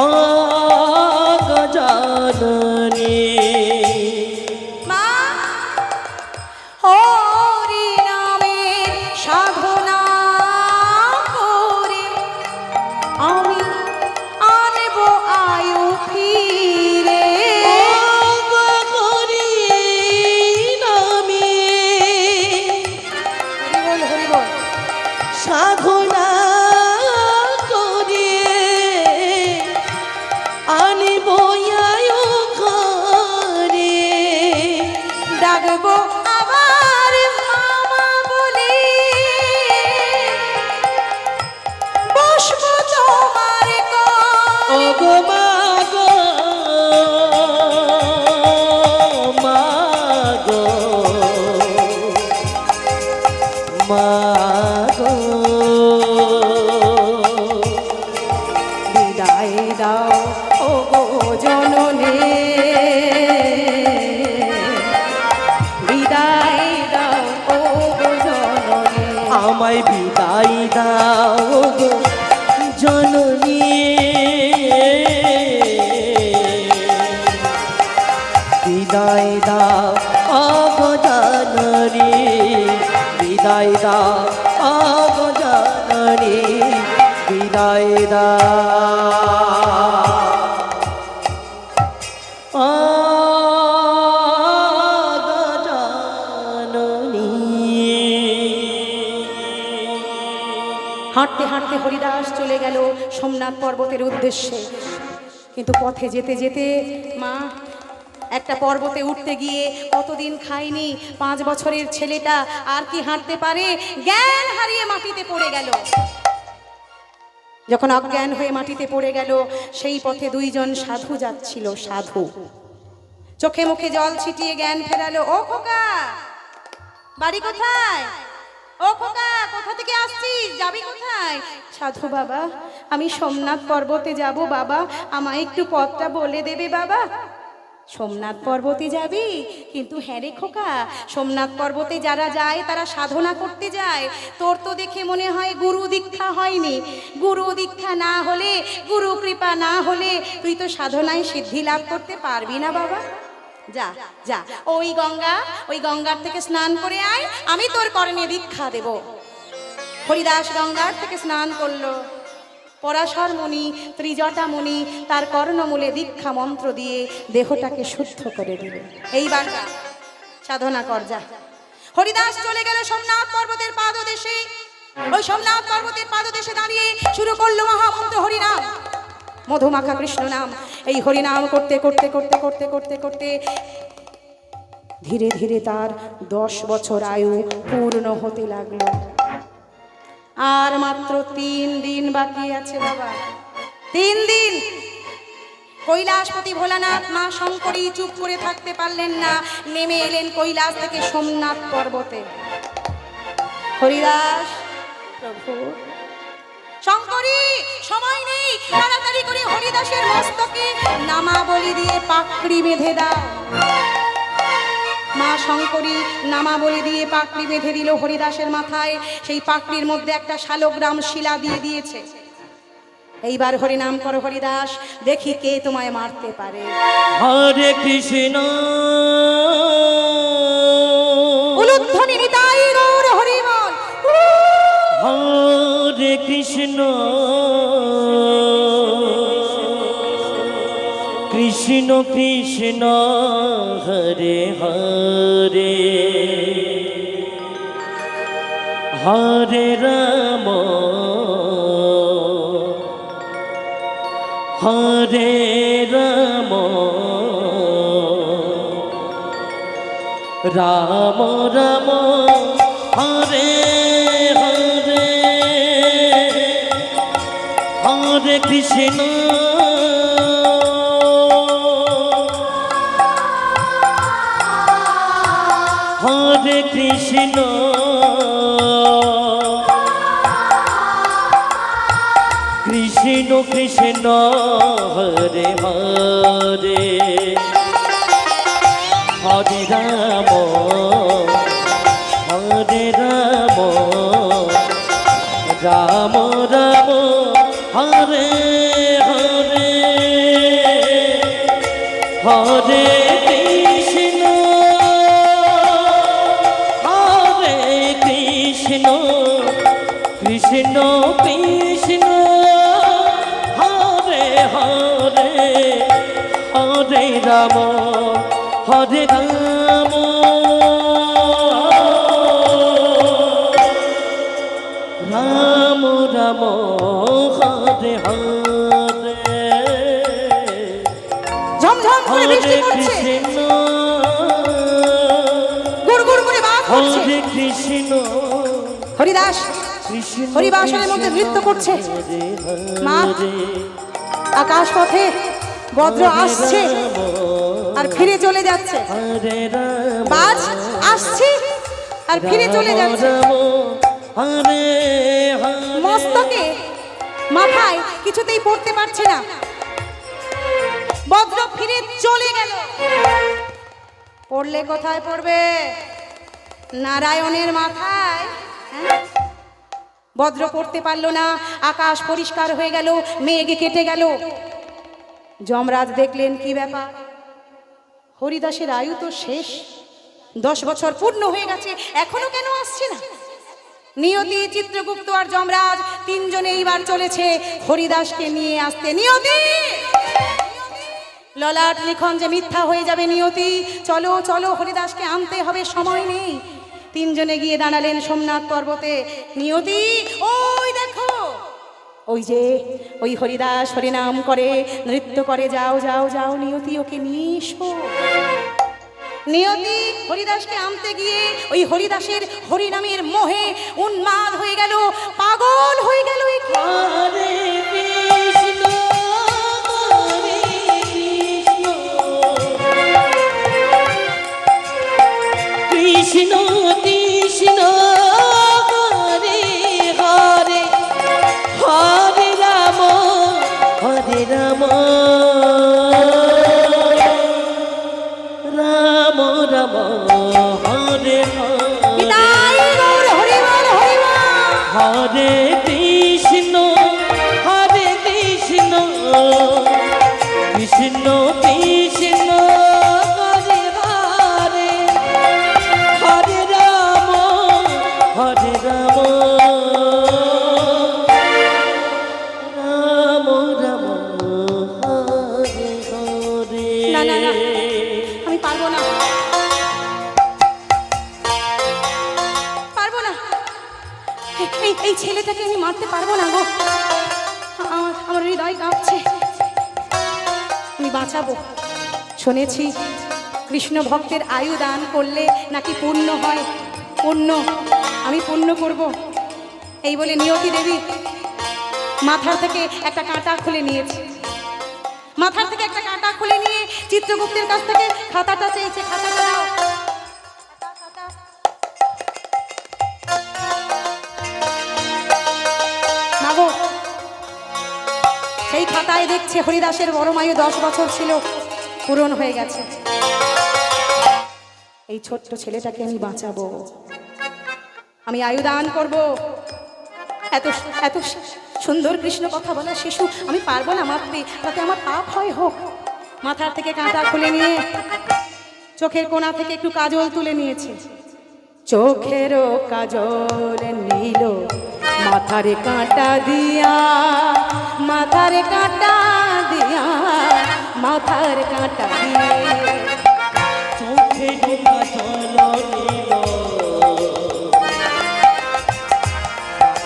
ও গো জননী মা, হরি নামের সাধনা করে আমি আনব আয়ু ফিরে। হরি বল, হরি বল। সাধনা করে আনিব ঘরে ডাকবো আবার মামা বলে, বসবো তোমার ও কোলে। গো মাগো মাগো বিদায় দাও ওগো জননী, বিদায় দাও ওগো জননী। আমায় বিদায় দাও গো জননী বিদায় দাও গো জননী বিদায় দাও গো জননী বিদায় দাও গো জননী। হাঁটতে হাঁটতে হরিদাস চলে গেল সোমনাথ পর্বতের উদ্দেশ্যে। কিন্তু পথে যেতে যেতে মা, একটা পর্বতে উঠতে গিয়ে কতদিন খায়নি 5 বছরের ছেলেটা আর কি হাঁটতে পারে, জ্ঞান হারিয়ে মাটিতে পড়ে গেল। যখন অজ্ঞান হয়ে মাটিতে পড়ে গেল, সেই পথে দুইজন সাধু যাচ্ছিল। সাধু চোখে মুখে জল ছিটিয়ে জ্ঞান ফেরালো। ও খোকা, বাড়ি কোথায়? ও খোকা, কোথা থেকে আসছিস? যাবি কোথায়? সাধু বাবা, আমি সোমনাথ পর্বতে যাব বাবা, আমায় একটু পথটা বলে দেবে বাবা। সোমনাথ পর্বতে যাবি? কিন্তু হ্যাঁ রে খোকা, সোমনাথ পর্বতে যারা যায় তারা সাধনা করতে যায়। তোর তো দেখে মনে হয় গুরু দীক্ষা হয়নি। গুরু দীক্ষা না হলে, গুরু কৃপা না হলে তুই তো সাধনায় সিদ্ধি লাভ করতে পারবি না বাবা। যা যা, ওই গঙ্গার থেকে স্নান করে আয়, আমি তোর কর্ণে দীক্ষা দেব। হরিদাস গঙ্গার থেকে স্নান করলো। পরাশর মুনি, ত্রিজটা মুনি তার কর্ণমূলে দীক্ষা মন্ত্র দিয়ে দেহটাকে শুদ্ধ করে দিল। এইবার যা, সাধনা কর যা। হরিদাস চলে গেল সোমনাথ পর্বতের পাদদেশে। ওই সোমনাথ পর্বতের পাদদেশে দাঁড়িয়ে শুরু করলো মহামন্ত্র হরিনাম, মধুমাখা কৃষ্ণ নাম। এই হরিনাম করতে করতে করতে করতে করতে করতে ধীরে ধীরে তার 10 বছর আয়ু পূর্ণ হতে লাগলো। আর মাত্র 3 দিন বাকি আছে বাবা, 3 দিন। কৈলাসপতি ভোলানাথ মা শঙ্করী চুপ করে থাকতে পারলেন না, নেমে এলেন কৈলাস থেকে সোমনাথ পর্বতে। হরিদাস, প্রভু শঙ্করী, সময় নেই, তাড়াতাড়ি করে হরিদাসের মস্তকে নামাবলী দিয়ে পাকড়ি বেঁধে দাও। মা শঙ্করী নামাবলী দিয়ে পাকড়ি বেঁধে দিল হরিদাসের মাথায়। সেই পাকড়ির মধ্যে একটা শালগ্রাম শিলা দিয়ে দিয়েছে। এইবার হরিনাম করো হরিদাস, দেখি কে তোমায় মারতে পারে। হরে কৃষ্ণ উলুধ্বনি নিতাই গৌর হরি বল। হরে কৃষ্ণ কৃষ্ণ কৃষ্ণ হরে হরে হরে রাম হরে রাম রাম রাম হরে হরে হরে কৃষ্ণ হরে কৃষ্ণ কৃষ্ণ কৃষ্ণ হরে হরে হরে রাম হরে রাম রাম রাম হরে হরে হরে কৃষ্ণ হরে কৃষ্ণ কৃষ্ণ কৃষ্ণ হরে হরে হরে রাম হরে রাম রাম রাম হরে হরে ঝমঝম করে বৃষ্টি হরে পড়ছে, কৃষ্ণ গুড়গুড় করে বাজ পড়ছে। হরে কৃষ্ণ হরিদাস কৃষ্ণ হরিবাসনের মধ্যে নৃত্য করছে। হরে মা, হরে আকাশ পথে বজ্র আসছে আর ফিরে চলে যাচ্ছে। হরে রাম বাজ আসছে আর ফিরে চলে যাচ্ছে। হরে হরে মস্তকে মাথায় কিছুতেই পড়তে পারছে না। বজ্র ফিরে চলে গেল। পড়লে কোথায় পড়বে? নারায়ণের মাথায়। হ্যাঁ? বজ্র পড়তে পারলো না। আকাশ পরিষ্কার হয়ে গেল, মেঘ কেটে গেল। যমরাজ দেখলেন কি ব্যাপার, হরিদাসের আয়ু তো শেষ, 10 বছর পূর্ণ হয়ে গেছে, এখনো কেন আসছে না? নিয়তি, চিত্রগুপ্ত আর যমরাজ 3 জনে এইবার চলেছে হরিদাসকে নিয়ে আসতে। নিয়তি, ললাট লিখন যে মিথ্যা হয়ে যাবে। নিয়তি, চলো চলো, হরিদাসকে আনতে হবে, সময় নেই। 3 জনে গিয়ে দাঁড়ালেন সোমনাথ পর্বতে। নিয়তি, ওই দেখো, ওই যে ওই হরিদাস হরিনাম করে, নৃত্য করে, যাও যাও যাও নিয়তি, ওকে নিয়ে এসো। নিয়তি হরিদাসকে আনতে গিয়ে ওই হরিদাসের হরিনামের মোহে উন্মাদ হয়ে গেল, পাগল হয়ে গেল। হরে রাম রাম রাম হরে নিতাই গৌর হরি বল হরি বল। হরে কৃষ্ণ কৃষ্ণ কৃষ্ণ হরে হরে হরে রাম রাম রাম হরে হরে। না, না, না। আমি পারবো না, পারবো না। এই ছেলেটাকে আমি মারতে পারবো না গো। আমার হৃদয় কাঁপছে। আমি বাঁচাবো। শুনেছি কৃষ্ণ ভক্তের আয়ু দান করলে নাকি পুণ্য হয়। পুণ্য, আমি পুণ্য করব। এই বলে নিয়তি দেবী মাথার থেকে একটা কাঁটা খুলে নিয়েছে। মাথার থেকে একটা কাঁটা খুলে নিয়ে চিত্রগুপ্তের কাছ থেকে খাতাটা চেয়েছে। খাতাটা দাও। খাতা। মাগো, সেই খাতায় দেখছে হরিদাসের বড়মায়ু 10 বছর ছিল, পূরণ হয়ে গেছে। এই ছোট্ট ছেলেটাকে আমি বাঁচাবো, আমি আয়ুদান করব। এত এত সুন্দর কৃষ্ণ কথা বলা শিশু আমি পারবো না মারতে, তাতে আমার পাপ হয় হোক। মাথার থেকে কাঁটা খুলে নিয়ে চোখের কোণা থেকে একটু কাজল তুলে নিয়েছে। চোখেরও কাজল নীল মাথারে কাঁটা দিয়া, মাথারে কাঁটা দিয়া, মাথার কাঁটা দিয়ে। চোখে ঢোকা চলো নীল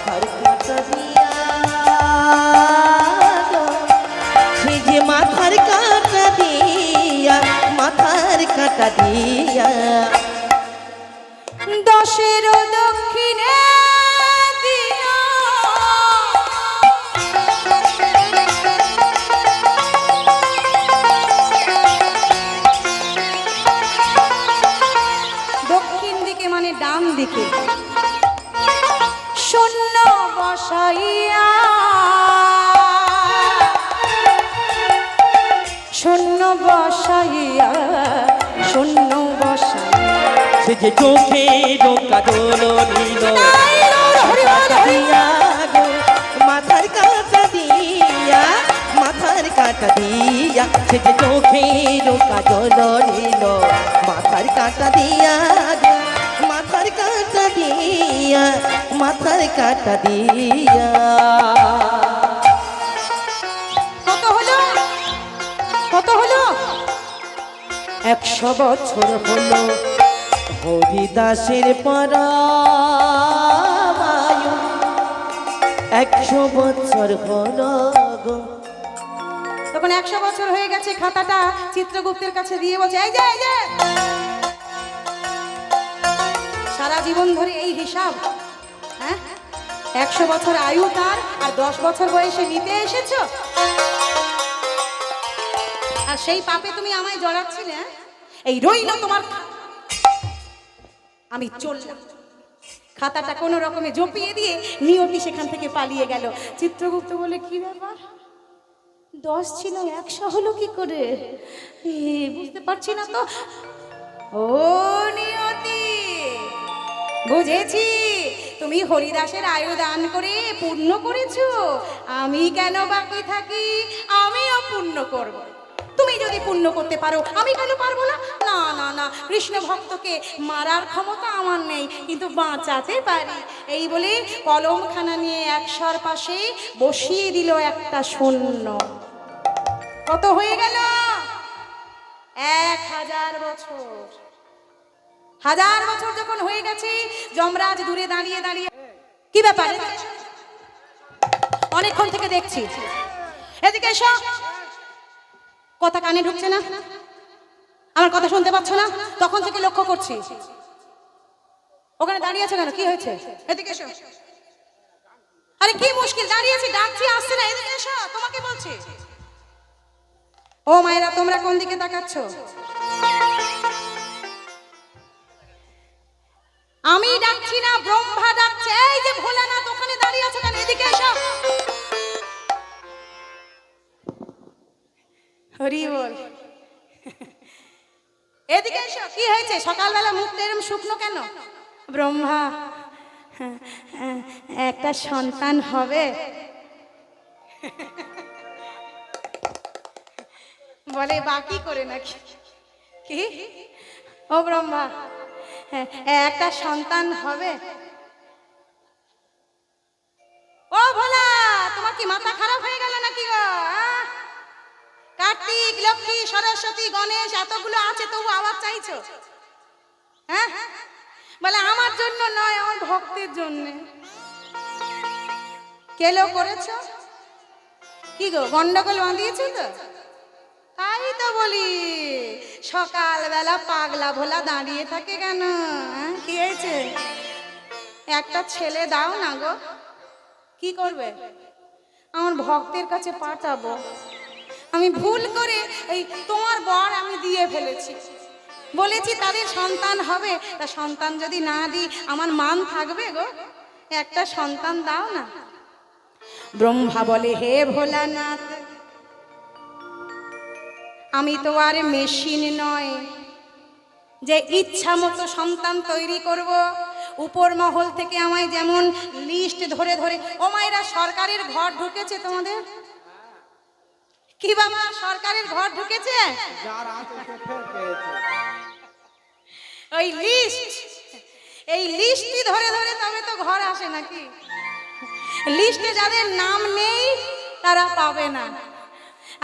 মাথার কাঁটা দিয়া, সে যে মাথার কাঁটা দিয়া, মাথার কাঁটা দিয়া। দশের দক্ষিণে দিয়া, দক্ষিণ দিকে মানে ডান দিকে শূন্য বসাইয়া, শূন্য বসাইয়া, শূন্য বসাইয়া। সে যে চোখে ঢোকা চলো নীল মাথার কাঁটা দিয়া, মাথার কাঁটা দিয়া। সে যে চোখে ঢোকা চলো নীল মাথার কাঁটা দিয়া, মাথার কাঁটা দিয়া, মাথার কাঁটা দিয়া। কত হলো? কত হলো? 100 বছর হলো হরিদাসের পরামায়ু, 100 বছর হলো গো। তখন 100 বছর হয়ে গেছে। খাতাটা চিত্রগুপ্তের কাছে দিয়ে বলছে, এই যে, এই যে, সারা জীবন ধরে এই হিসাব, হ্যাঁ? 100 বছর আয়ু তার, আর 10 বছর বয়সে নিতে এসেছো, আর সেই পাপে তুমি আমায় জড়াচ্ছিলে। হ্যাঁ? এই রইল তোমার। আমি চললাম। খাতাটা কোনো রকমে জপিয়ে দিয়ে নিয়তি সেখান থেকে পালিয়ে গেল। চিত্রগুপ্ত বলে, কি ব্যাপার, 10 ছিল 100 হলো কি করে? বুঝতে পারছি না তো। ও নিয়তি, বুঝেছি, তুমি হরিদাসের আয়ু দান করে পূর্ণ করেছো। আমি কেন বাকি থাকি? আমিও পূর্ণ করব। তুমি যদি পুণ্য করতে পারো, আমি কেন পারবো না? না না না, কৃষ্ণ ভক্তকে মারার ক্ষমতা আমার নেই, কিন্তু বাঁচাতে পারি। এই বলে কলমখানা নিয়ে 100 পাশে বসিয়ে দিল একটা শূন্য। কত হয়ে গেল? 1000 বছর। 1000 বছর যখন হয়ে গেছে, যমরাজ দূরে দাঁড়িয়ে দাঁড়িয়ে, কি ব্যাপার? অনেকক্ষণ থেকে দেখছি, এদিকে এসো। কথা কানে ঢুকছে না? আমার কথা শুনতে পাচ্ছ না? তখন থেকে লক্ষ্য করছি। ওখানে দাঁড়িয়ে আছে কেন? কি হয়েছে? এদিকে এসো। আরে কি মুশকিল, দাঁড়িয়ে আছি, ডাকছি, আসছে না। এদিকে এসো, তোমাকে বলছি। ও মায়েরা, তোমরা কোন দিকে তাকাচ্ছ? আমি ডাকছি না, ব্রহ্মা ডাকছে। এই যে ভোলানাথ, ওখানে দাঁড়িয়ে আছো কেন? এদিকে এসো। হরি বল। এদিকে এসো, কি হয়েছে? সকালবেলা মুখটা এরকম শুকনো কেন? ব্রহ্মা, একটা সন্তান হবে। বলে বাকি করে নাকি? কি? ও ব্রহ্মা, একটা সন্তান হবে। ও ভোলা, তোমার কি মাথা খারাপ হয়ে গেল নাকি গো? কার্তিক, লক্ষ্মী, সরস্বতী, গণেশ এতগুলো আছে, তবু আবার চাইছো? হ্যাঁ, বলে আমার জন্য নয়, আমার ভক্তের জন্য। কেলো করেছো কি গো? গন্ডগোল বাঁধিয়েছো তো? তাই তো বলি, সকালবেলা পাগলা ভোলা দাঁড়িয়ে থাকে কেন? কি হয়েছে? একটা ছেলে দাও না গো। কি করবে? আমার ভক্তের কাছে পাঠাবো। আমি ভুল করে এই তোমার বর আমি দিয়ে ফেলেছি, বলেছি তাদের সন্তান হবে, তা সন্তান যদি না দিই আমার মান থাকবে গো? একটা সন্তান দাও না। ব্রহ্মা বলে, হে ভোলানাথ, আমি তো আর মেশিন নয় যে ইচ্ছা মতো সন্তান তৈরি করব। উপর মহল থেকে আমায় যেমন লিস্ট ধরে ধরে, ও মায়েরা সরকারের ঘর ঢুকেছে তোমাদের? কি বাবা, সরকারের ঘর ঢুকেছে? যার আছে সে ফের পেয়েছে। ওই লিস্ট, এই লিস্টই ধরে ধরে তবে তো ঘর আসে নাকি? লিস্টে যাদের নাম নেই তারা পাবে না,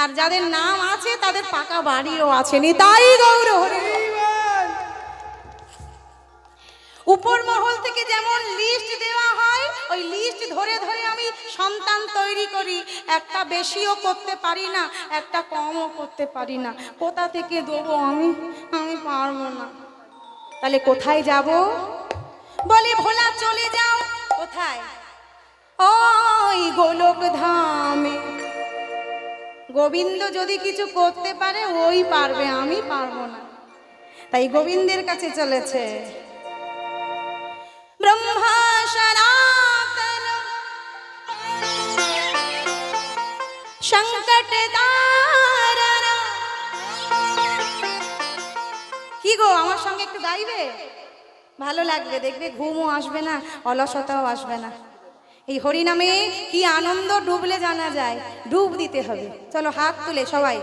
আর যাদের নাম আছে তাদের পাকা বাড়িও আছে। নিতাই গৌর হরি। উপর মহল থেকে যেমন লিস্ট দেওয়া হয়, ওই লিস্ট ধরে ধরে আমি সন্তান তৈরি করি। একটা বেশিও করতে পারি না, একটা কমও করতে পারি না। কোথা থেকে দেবো আমি? আমি পারবো না। তাহলে কোথায় যাব? বলে ভোলা চলে যাও। কোথায়? ওই গোলক ধামে। গোবিন্দ যদি কিছু করতে পারে ওই পারবে, আমি পারবো না। তাই গোবিন্দের কাছে চলেছে। ব্রহ্মা সনাতন সংকট তারণ। কি গো, আমার সঙ্গে একটু গাইবে? ভালো লাগবে, দেখবে ঘুমও আসবে না, অলসতাও আসবে না। এই হরিনামে কি আনন্দ ডুবলে জানা যায়। ডুব দিতে হবে। চলো হাত তুলে সবাই।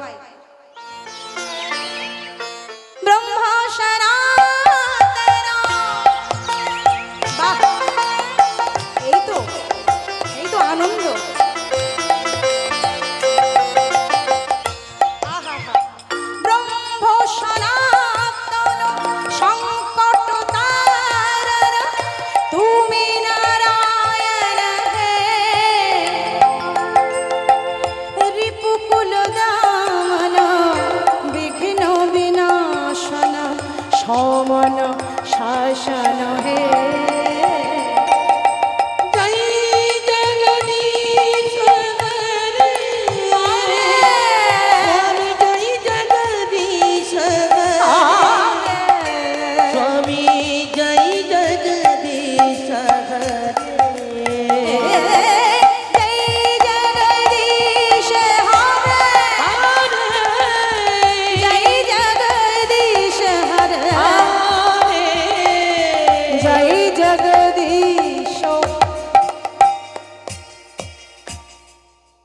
ব্রহ্মা সনাতন। বাহ, এই তো, এই তো আনন্দ। ব্রহ্ম সনাতন সংকট তারণ, তুমি নারায়ণ হে। রিপুকুল দামন বিঘ্ন বিনাশন, সমন শাসন হে।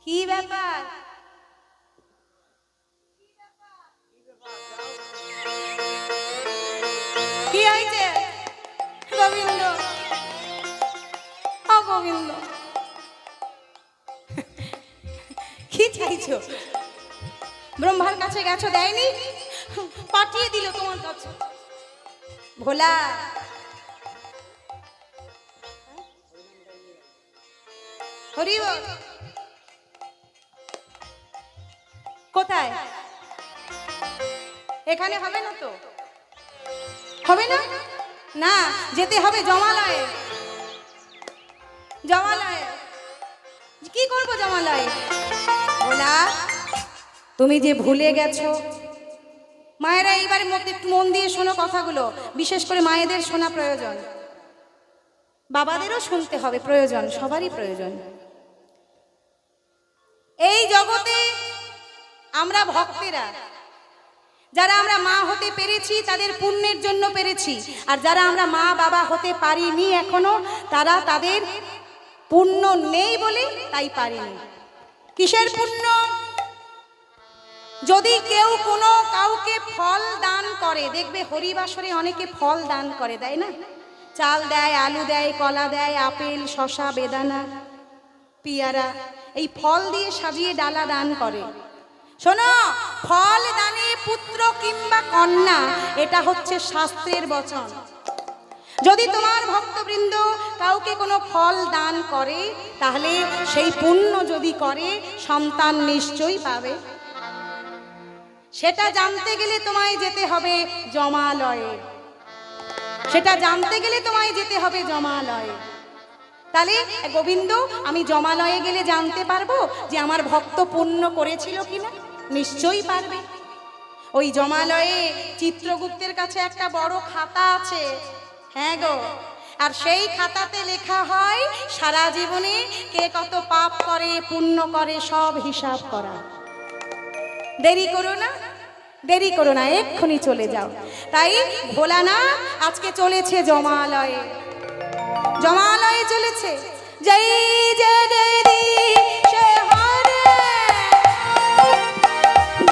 কি ব্যাপার? কি হয়েছে? গোবিন্দ, ও গোবিন্দ, কি চাইছো? ব্রহ্মার কাছে গেছো, দেয়নি? পাঠিয়ে দিল তোমার কাছে। ভোলা, হরি বল। কোথায়? এখানে হবে না তো? হবে না? না, যেতে হবে জমালয়ে। জমালয়ে কি করবো? জমালয়ে ভোলা, তুমি যে ভুলে গেছো। মায়েরা এইবারে মধ্যে একটু মন দিয়ে শোনো কথাগুলো, বিশেষ করে মায়েদের শোনা প্রয়োজন, বাবাদেরও শুনতে হবে প্রয়োজন, সবারই প্রয়োজন। এই জগতে আমরা ভক্তেরা, যারা আমরা মা হতে পেরেছি তাদের পুণ্যের জন্য পেরেছি, আর যারা আমরা মা বাবা হতে পারিনি এখনো, তারা তাদের পুণ্য নেই বলে তাই পারিনি। কিসের পুণ্য? যদি কেউ কোনো কাউকে ফল দান করে, দেখবে হরিবাসরে অনেকে ফল দান করে, দেয় না? চাল দেয়, আলু দেয়, কলা দেয়, আপেল, শসা, বেদানা, পিয়ারা, এই ফল দিয়ে সাজিয়ে ডালা দান করে। শোনো, ফল দানে পুত্র কিংবা কন্যা, এটা হচ্ছে শাস্ত্রের বচন। যদি তোমার ভক্তবৃন্দ কাউকে কোনো ফল দান করে, তাহলে সেই পুণ্য যদি করে সন্তান নিশ্চয়ই পাবে। সেটা জানতে গেলে তোমায় যেতে হবে জমালয়ে, সেটা জানতে গেলে তোমায় যেতে হবে জমালয়ে। তাহলে গোবিন্দ, আমি জমালয়ে গেলে জানতে পারবো যে আমার ভক্ত পুণ্য করেছিল কিনা? নিশ্চয়ই পারবে। ওই জমালয়ে চিত্রগুপ্তের কাছে একটা বড় খাতা আছে, হ্যাঁ গো, আর সেই খাতাতে লেখা হয় সারা জীবনে কে কত পাপ করে পুণ্য করে সব হিসাব করা। দেরি করো না, দেরি করো না, এক্ষুনি চলে যাও। তাই ভোলানাথ আজকে চলেছে জমালয়ে, জমালয়ে চলেছে। জয় জগদীশ হরে,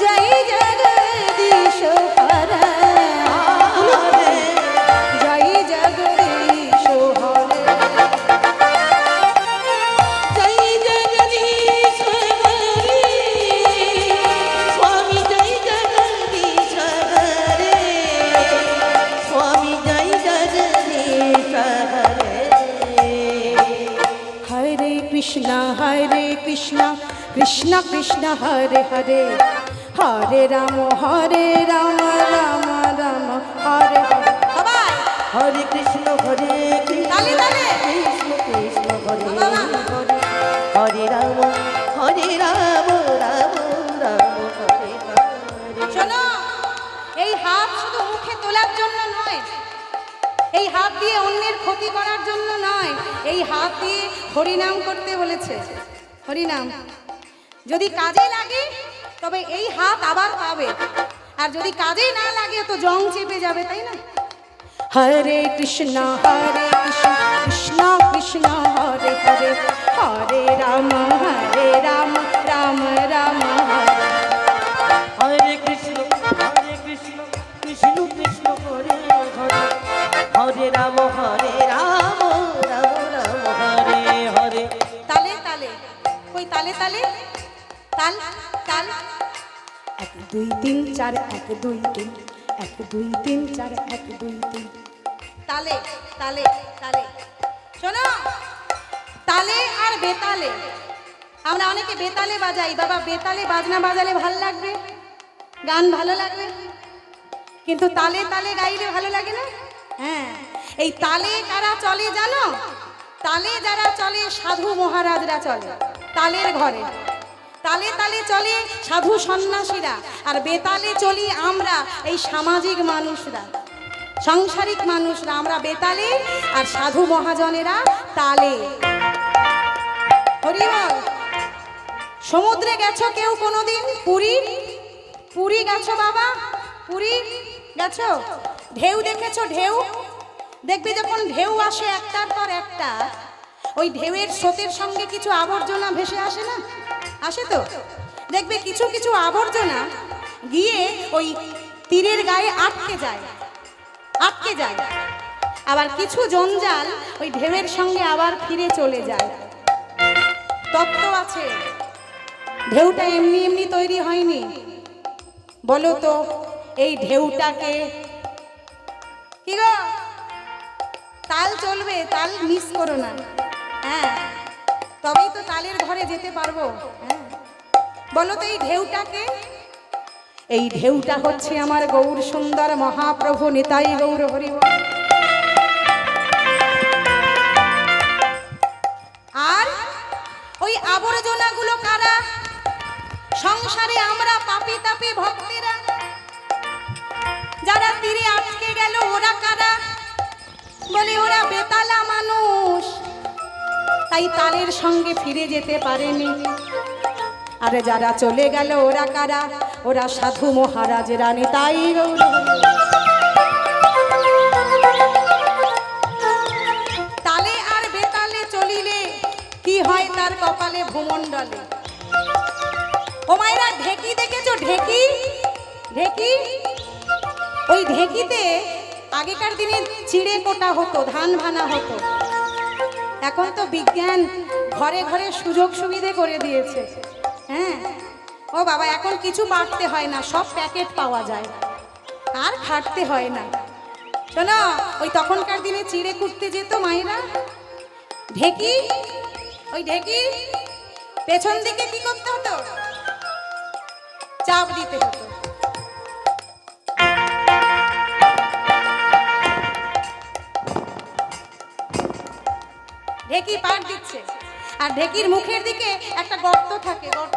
জয় জগদীশ হরে, জয় জগদীশ হরে, জয় জগদীশ হরে, স্বামী জয় জগদীশ হরে, স্বামী জয় জগদীশ হরে। হরে কৃষ্ণ কৃষ্ণ কৃষ্ণ হরে হরে, হরে রাম রাম রাম হরে হরে। সবাই হরে কৃষ্ণ তালে তালে। কৃষ্ণ কৃষ্ণ হরে বাবা। হরে, হরে রাম রাম রাম হরে হরে। শোনো, এই হাত শুধু মুখে তোলার জন্য নয়, এই হাত দিয়ে অন্যের ক্ষতি করার জন্য নয়, এই হাত দিয়ে হরিনাম করতে বলেছে। হরিনাম যদি কাজে লাগে তবে এই হাত আবার পাবে, আর যদি কাজে না লাগে তো জং চেপে যাবে, তাই না? হরে কৃষ্ণ কৃষ্ণ কৃষ্ণ হরে হরে, হরে রাম রাম রাম হরে। হরে কৃষ্ণ কৃষ্ণ কৃষ্ণ হরে হরে, হরে রাম রাম রাম হরে হরে। তালে তালে, কই তালে তালে, তাল তাল। 1 2 3 4 1 2 3, 1 2 3 4 1 2 3। তালে তালে তালে। শোনো, তালে আর বেতালে, আমরা অনেকে বেতালে বাজাই। বাবা, বেতালে বাজনা বাজালে ভাল লাগবে, গান ভালো লাগবে, কিন্তু তালে তালে গাইলে ভালো লাগে না? হ্যাঁ, এই তালে কারা চলে জানো? তালে যারা চলে সাধু মহারাজরা চলে তালের ঘরে। তালে তালে চলে সাধু সন্ন্যাসীরা, আর বেতালে চলি আমরা এই সামাজিক মানুষরা, সাংসারিক মানুষরা। আমরা বেতালে আর সাধু মহাজনেরা তালে। হরি বল। সমুদ্রে গেছো কেউ কোনোদিন? পুরী গেছো বাবা? পুরী গেছো? ঢেউ দেখেছো? ঢেউ দেখবে যখন ঢেউ আসে একটার পর একটা, ওই ঢেউয়ের স্রোতের সঙ্গে কিছু আবর্জনা ভেসে আসে না? আসে তো? দেখবে কিছু কিছু আবর্জনা গিয়ে ওই তীরের গায়ে আটকে যায়, আবার কিছু জঞ্জাল ওই ঢেউয়ের সঙ্গে আবার ফিরে চলে যায়। তত্ত্ব আছে। ঢেউটা এমনি এমনি তৈরি হয়নি। বলো তো এই ঢেউটাকে কি গো? তাল চলবে, তাল মিস করো না। হ্যাঁ, তবেই তো তালের ঘরে যেতে পারবো। হ্যাঁ, বলো তো এই ঢেউটাকে? এই ঢেউটা হচ্ছে আমার গৌর সুন্দর মহাপ্রভু নিতাই গৌর হরি বল। আর ওই আবর্জনাগুলো কারা? সংসারে আমরা পাপী তাপী ভক্তেরা যারা তীরে আটকে গেল, ওরা কারা? বলে ওরা বেতালা মানুষ, তাই তালের সঙ্গে ফিরে যেতে পারেনি। আরে যারা চলে গেল ওরা কারা? ওরা সাধু মহারাজ রানী তাই গৌর। তালে আর বেতালে চলিলে কি হয় তার কপালে ভূমণ্ডলে। ও মায়েরা ঢেকি দেখেছো? ঢেকি ঢেকি, ওই ঢেকিতে আগেকার দিনে চিড়ে কোটা হতো, ধান ভানা হতো। এখন তো বিজ্ঞান ঘরে ঘরে সুযোগ সুবিধে করে দিয়েছে। হ্যাঁ ও বাবা, এখন কিছু বাড়তে হয় না, সব প্যাকেট পাওয়া যায়, আর খাটতে হয় না। শোনো, ওই তখনকার দিনে চিড়ে কুটতে যেত মায়েরা, ঢেকি, ওই ঢেকি পেছন দিকে কি করতে হতো? চাপ দিতে হতো। ঢেকি পাট দিচ্ছে, আর ঢেকির মুখের দিকে একটা গর্ত থাকে, গর্ত।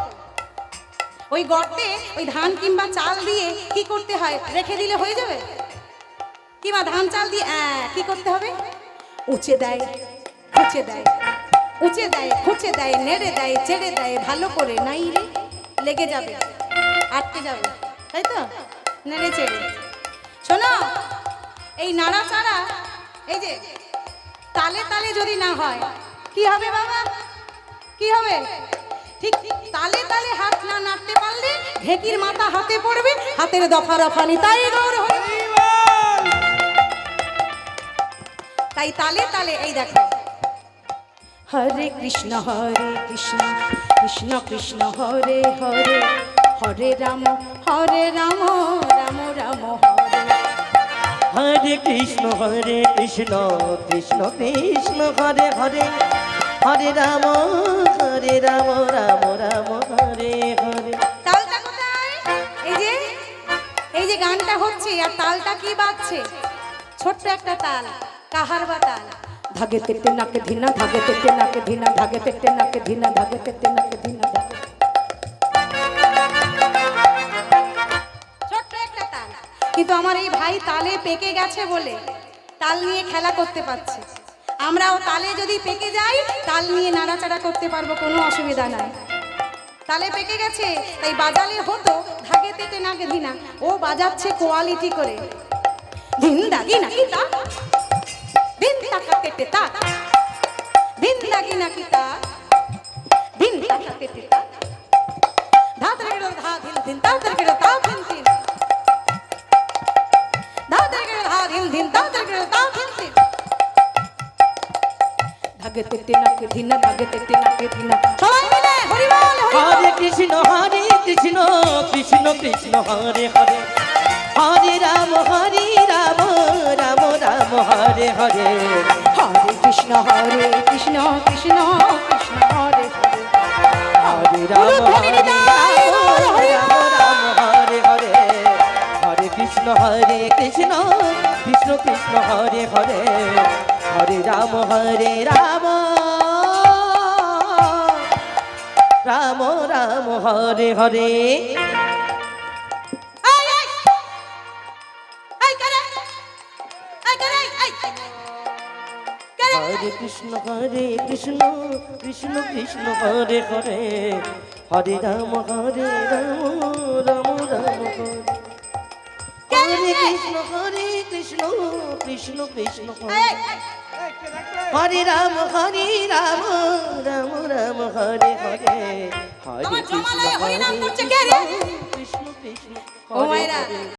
ওই গর্তে ওই ধান কিংবা চাল দিয়ে কি করতে হয়? রেখে দিলে হয়ে যাবে? কিংবা ধান চাল দিয়ে কি করতে হবে? উঁচে দেয়, খুঁচে দেয়, উঁচে দেয়, খুঁচে দেয়, নেড়ে দেয়, চেড়ে দেয়, ভালো করে, নাই রে লেগে যাবে, আটকে যাবে, তাই তো? নেড়ে চেড়ে। শোনো, এই নাড়াচাড়া, এই যে তালে তালে যদি না হয় কি হবে বাবা? কি হবে? ঠিক তালে তালে হাত না নাড়তে পারলে ঢেকির মাথা হাতে পড়বে, হাতের দফা রফানি তাই গৌর হবে। তাই তালে তালে, এই দেখো, হরে কৃষ্ণ কৃষ্ণ কৃষ্ণ হরে হরে, হরে রাম রাম রাম হরে। হরে কৃষ্ণ কৃষ্ণ কৃষ্ণ হরে হরে, হরে রাম রাম রাম হরে হরে। তালটা কোথায়? এই যে গানটা হচ্ছে, আর তালটা কি বাজছে? ছোট্ট একটা তাল, কাহার বা তাল। ধাগে তেতে নাকে ধিনা, ধাগে তেতে নাকে ধিনা, ধাগে তেতে নাকে ধিনা, ধাগে তেতে নাকে ধিনা। ছোট্ট একটা তাল, কিন্তু আমার এই ভাই তালে পেকে গেছে বলে তাল নিয়ে খেলা করতে পারছে। আমরাও তালে যদি পেকে যাই, তাল নিয়ে নাড়াচাড়া করতে পারবো, কোনো অসুবিধা নাই। তালে পেকে গেছে, তাই বাজালে হতো ধাগে তেতে নাকে ধিনা। ও বাজাচ্ছে কোয়ালিটি করে, ধিন দাগি নাকি তা, ধিন টাকা তেতে তা, ধিন দাগি নাকি তা, ধিন টাকা তেতে তা, ধা তেরে ধা ধিন ধিন তা তেরে তা ধিন ধিন, ধা তেরে ধা ধিন ধিন তা তেরে তা ধিন ধিন। ধাগে তেতে নাকে ধিনা, ধাগে তেতে নাকে ধিনা। সবাই মিলে হরি বল, হরে কৃষ্ণ কৃষ্ণ কৃষ্ণ হরে হরে, হরে রাম রাম রাম হরে হরে। হরে কৃষ্ণ কৃষ্ণ কৃষ্ণ হরে হরে, হরে রাম রাম হরে হরে, হরে কৃষ্ণ কৃষ্ণ কৃষ্ণ হরে হরে, হরে রাম রাম রাম হরে হরে। আই আই আই করে, আই করে, আই করে। হরে কৃষ্ণ কৃষ্ণ কৃষ্ণ হরে হরে, হরে রাম রাম হরে। হরে কৃষ্ণ কৃষ্ণ কৃষ্ণ আই হরে, আই হরে রাম রাম হরে হরে, হরে তোমার কৃষ্ণ জমালয়ে হরিনাম করছে কে রে? কৃষ্ণ কৃষ্ণ ও মায়েরা, হরে।